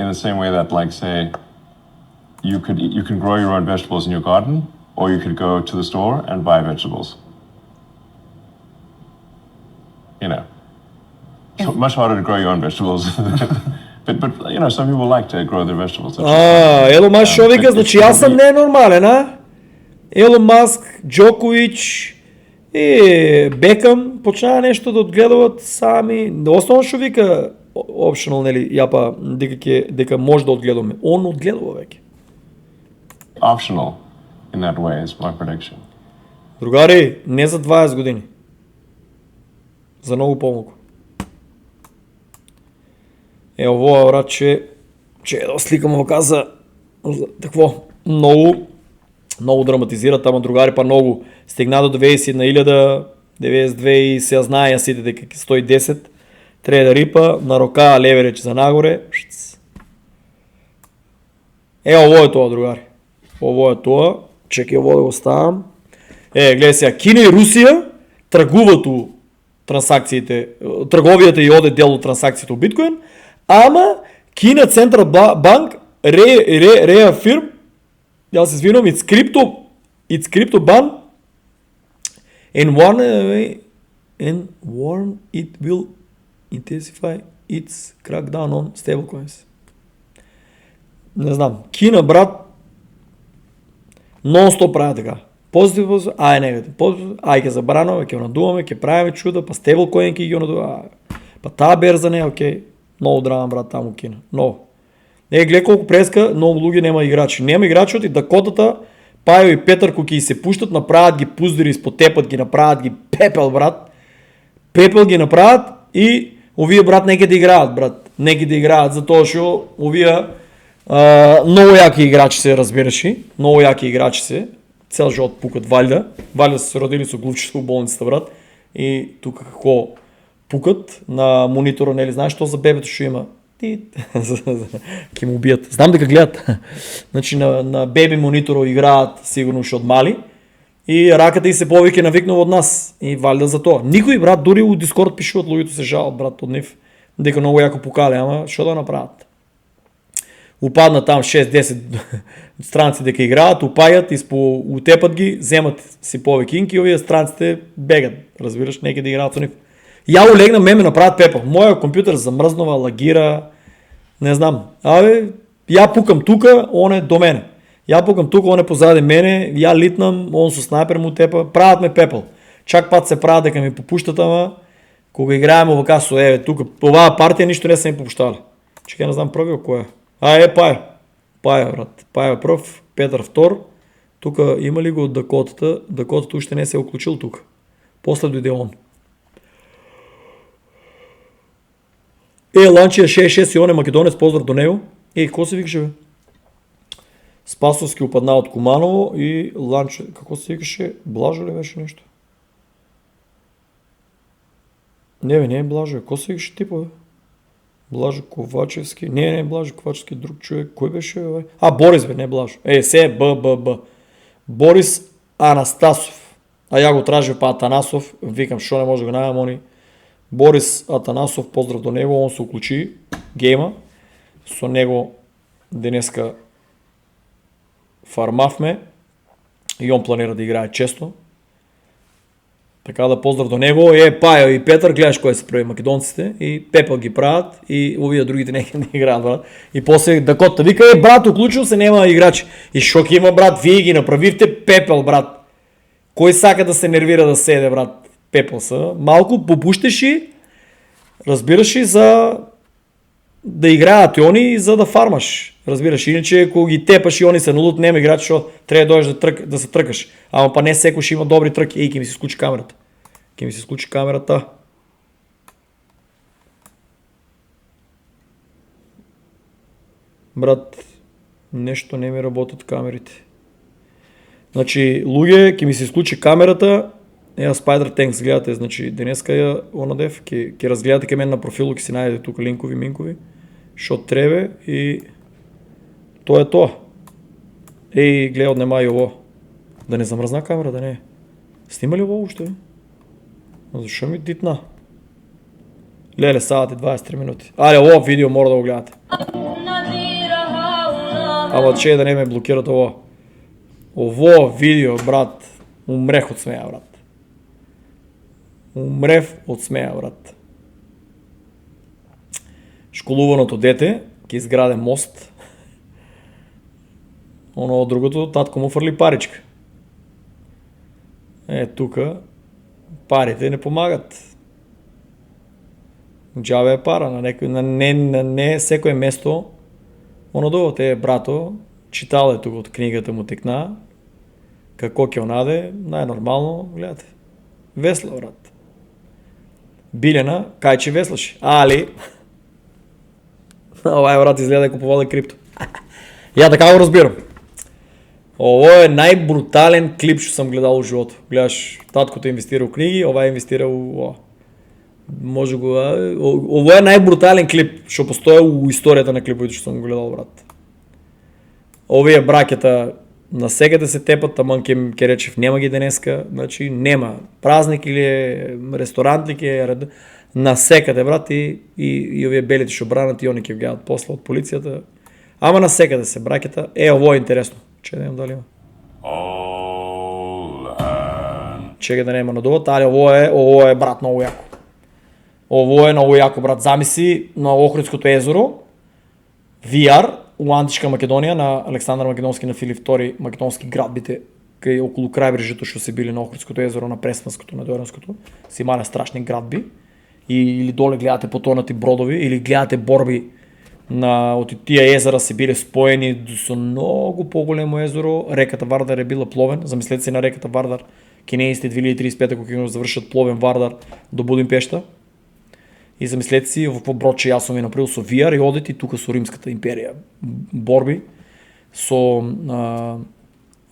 In the same way that, like, say, you can grow your own vegetables in your garden, or you could go to the store and buy vegetables. You know, it's much harder to grow your own vegetables. but you know, some people like to grow their vegetables. Елон Маск шо вика, значи јас сам ненормален, а? Елон Маск, Џоковиќ и Бекам почнаа нешто да одгледуваат сами. Основно шо вика optional, нели, јапа, дека може да одгледуваме. Он одгледува веќе. Optional in that way is my prediction. Другари, не за 20 години. За многу помалку. Овоа брат че да сликам во каза такво многу драматизира тама, другари, па многу стигна до 21.000, 92 и се знае сите дека 110 треба да рипа на рока леверидж за нагоре. Ово е тоа, другари. Ово е тоа. Чекај ово да го ставам. Гледај сега, Кина и Русија тргуваат у трансакциите, трговијата и оде дел од трансакциите у биткоин, ама Кина Централ банк реафирм, ја се извинувам, it's crypto ban and warn it will intensify its crackdown on stablecoins. Не знам, Кина, брат, нон-стоп прави така. Позитив, ай негатив. Позитив, ай ке забрано, ке надуваме, ке правиме чуда, па стебл коен ке ги надува. Па таа берза не, окей. Много драма, брат, таму кина. Много. Гледай колко преска, много луѓе нема играчи. Нема играчи от и Дакотата, Пајо и Петър, кои се пуштат, направят ги пуздери, изпотепат ги, направят ги пепел, брат. Пепел ги направят и овие, брат, неке да играат, брат. Неке да играат, затоа што овие много яки играчи се, разбираш. Много яки играчи се. Цял живот пукат валјда. Валјда са се родили со глувчество в болницата, брат. И тука како пукат на монитора, нели знаеш што за бебето што има? Ке му убият. Знам дека гледат. Значи на беби монитора играат сигурно што од мали. И раката и се повеќе навикнува од нас. И валјда за тоа. Никој, брат, дури у Дискорд пишуваат, луѓето се жалат, брат, од нив. Дека многу јако пукале, ама што да направат? Упадна там 6-10 странци дека играат, упајат, утепат ги, земат си повеќе инки и овие странците бегат, разбираш, неке да играат со нив. Ја улегна, ме направат пепел. Мојот компјутер замрзнува, лагира, не знам. Абе, ја пукам тука, он е до мене. Ја пукам тука, он е позади мене, ја литнам, он со снайпер му тепа, прават ме пепел. Чак пат се прават дека ми попуштат, ама кога играеме овака со тука, оваа партија ништо не се ми попуштале. Чекај, не знам првиот кој е. Пајо. Пајо, брат. Пајо прв, Петър втор. Тука има ли го од Дакотата? Дакотата уште не се е уклучил тука. После дојде он. Ланчија 66 и он е македонец, поздрав до него. Како се викаше, бе? Спасовски упадна од Куманово и Ланче, како се викаше? Блажо ли беше нешто? Не бе, не е Блажо, како се викаше типа, бе? Блажо Ковачевски, не Блажо Ковачевски, друг човек, кој беше, бе? Борис, бе, не Блажо. Се е Б. Борис Анастасов. Ја го тражив па Атанасов, викам, шо не може да го најам они. Борис Атанасов, поздрав до него, он се уклучи гейма. Со него денеска фармавме и он планира да играе често. Така да поздрав до него. Пајо и Петър, гледаш кои се прави македонците и пепел ги прават и овие другите не играат, брат. И после Дакота вика, брат, уклучил се, нема играчи. И шо ќе има, брат, вие ги направивте пепел, брат. Кој сака да се нервира да седе, брат? Пепел са. Малку попуштеш и разбираш и за да играат и они и за да фармаш. Разбираш, иначе ако ги тепаш и они се налут, нема играч, што треба да дојдеш да се тркаш. Ама па не секој ще има добри трки. Ке ми се исклучи камерата. Брат, нешто не ми работат камерите. Значи, луѓе, ке ми се исклучи камерата. Spider Tanks гледате, значи денеска ја онадев, ќе разгледате ке мен на профилу, ќе си најдете тука линкови, минкови, што требе и тоа е тоа. Гледа однема и ово. Да не замрзна камера, да не. Снима ли ово уште? Зашо ми дитна? Леле, саат и 23 минути. Ово видео мора да го гледате. Ама че да не ме блокират ово. Ово видео, брат, умрех од смеја, брат. Брат. Школуваното дете ќе изграде мост. Оно од другото, татко му фрли паричка. Тука парите не помагат. Джаве е пара на не секој место. Оно дово брато, читал е тука од книгата му текна. Како ќе онаде, најнормално, гледате. Весла, брат. Билена, кај че веслаш. Али, овај брат изгледа да купувале крипто. Ја така го разбирам. Ово е најбрутален клип што сам гледал у живото. Гледаш, таткото инвестира у книги, овај инвестира у... Може го... Ово е најбрутален клип што постоја у историјата на клиповите што сам го гледал, брат. Овие бракета на секаде се тепат, аман ке речев нема ги денеска, значи нема. Празник или ресторант ли ке на секаде, брат, и овие белите што бранат и они ке гледат после од полицијата. Ама на секаде се бракета. Ово е интересно. Чекай да имам дали има. Чекай да нема надуват, али ово е брат многу јако. Ово е многу јако, брат. Замисли на Охридското езеро, VR, у античка Македонија, на Александар Македонски, на Филип II Македонски град бите кај околу крајбрежјето што се били на Охридското езеро, на Преспанското, на Дојранското, се имале страшни градби, или доле гледате потонати бродови, или гледате борби од тие езера се биле споени со многу поголемо езеро, реката Вардар е била пловен, замислете се на реката Вардар, кинеите 2035 кога ќе завршат пловен Вардар до Будимпешта. И замислете си во какво бродче јас сум ви направил со VR и одите тука со Римската империја. Борби со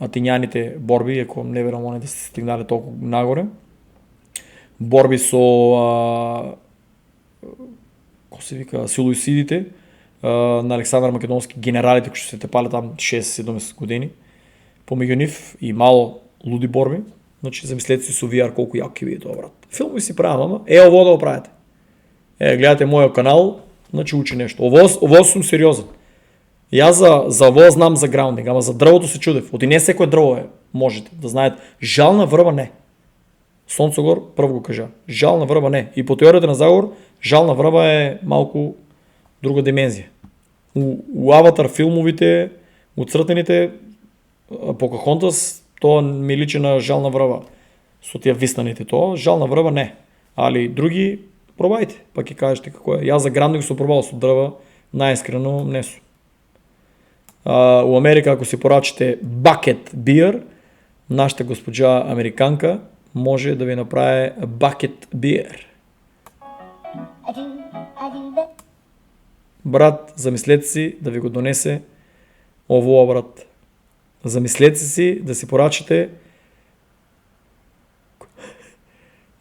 атињаните борби, ако не верувам они да се стигнале толку нагоре. Борби со ко се вика силуисидите на Александар Македонски, генералите кои се тепале там 6-70 години. Помеѓу нив и мало луди борби. Значи замислете си со VR колку јако ќе биде тоа, брат. Филмови си правам, ама ово да го правите. Гледате мојот канал, значи учи нешто. Ово сум сериозен. Јас за ово знам за граундинг, ама за дрвото се чудев. Оти не секое дрво можете да знаете. Жална врба не. Сонцогор прв го кажа. Жална врба не. И по теоријата на заговор, жална врба е малку друга димензија. У Аватар филмовите, у цртените, Покахонтас, тоа ми личи на жална врба. Со тие вистаните тоа, жална врба не. Али други, пробајте, па ќе кажете како е. Јас за граундинг сум пробал со дрва, најискрено не сум. У Америка, ако си порачите bucket beer, нашата госпоđа американка може да ви направи bucket beer. Брат, замислете си да ви го донесе ово, брат. Замислете си да си порачите.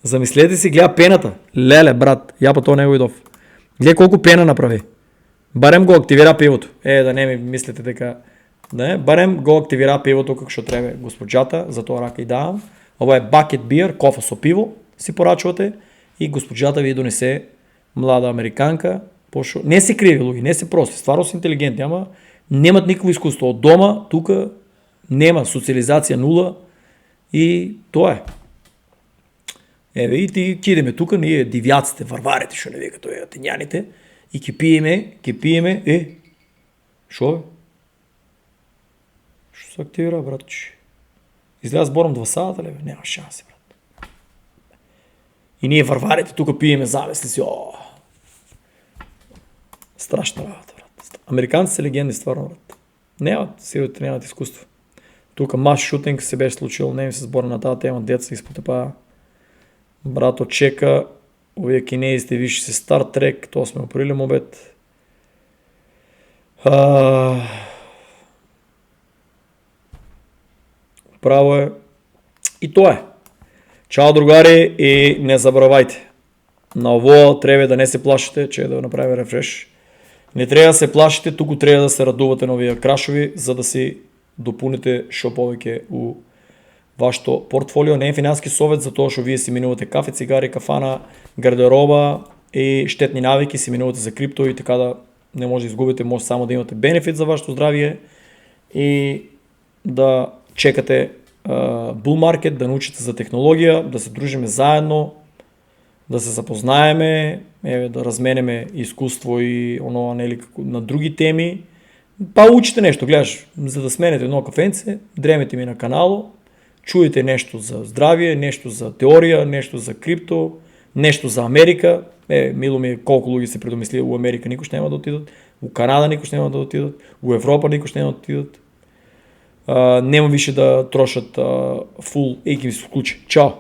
Замислете си, гледа пената. Леле, брат, ја по тоа не го идов. Гледа колку пена направи. Барем го активира пивото. Да не ми мислите дека не, барем го активира пивото како што треба госпоđата, за тоа рака и давам. Ова е bucket beer, кофа со пиво, си порачувате и госпоđата ви донесе млада американка, пошо не се криви луѓе, не се прости, стварно се интелигентни, ама немат никакво искуство од дома, тука нема социализација нула и тоа е. Еве и ти ќе идеме тука, ние дивјаците, варварите, што не вика тоа атињаните, и ќе пиеме, шо бе? Што се активира, братче? Изгледа зборам 2 сата, ле, нема шанси, брат. И ние варварите тука пиеме, замисли си, страшна работа, брат. Американци се легенди, стварно, брат. Немат искуство. Тука мас шутинг се беше случил, не ми се збора на таа тема, деца испотепаа. Брато чека, овие кинезите виши се Стар Трек, тоа сме опорили мобет. Право е. И тоа е. Чао, другари, и не заборавајте. На ово треба да не се плашите, че да направи рефреш. Не треба да се плашите, туку треба да се радувате на овие крашови, за да си допуните шо повеќе у вашето портфолио. Не е финански совет, затоа што вие си минувате кафе, цигари, кафана, гардероба и штетни навики, си минувате за крипто и така да не може да изгубите, може само да имате бенефит за вашето здравие и да чекате bull market, да научите за технологија, да се дружиме заедно, да се запознаеме, да разменеме искуство и онова нели на други теми. Па учите нешто, гледаш, за да сменете едно кафенце, дремете ми на канало, чуете нешто за здравие, нешто за теорија, нешто за крипто, нешто за Америка. Мило ми колку луѓе се предомисли, у Америка никош нема да отидат, у Канада никош нема да отидат, у Европа никош нема да отидат. Нема више да трошат фул, еки ми се вклучи. Чао!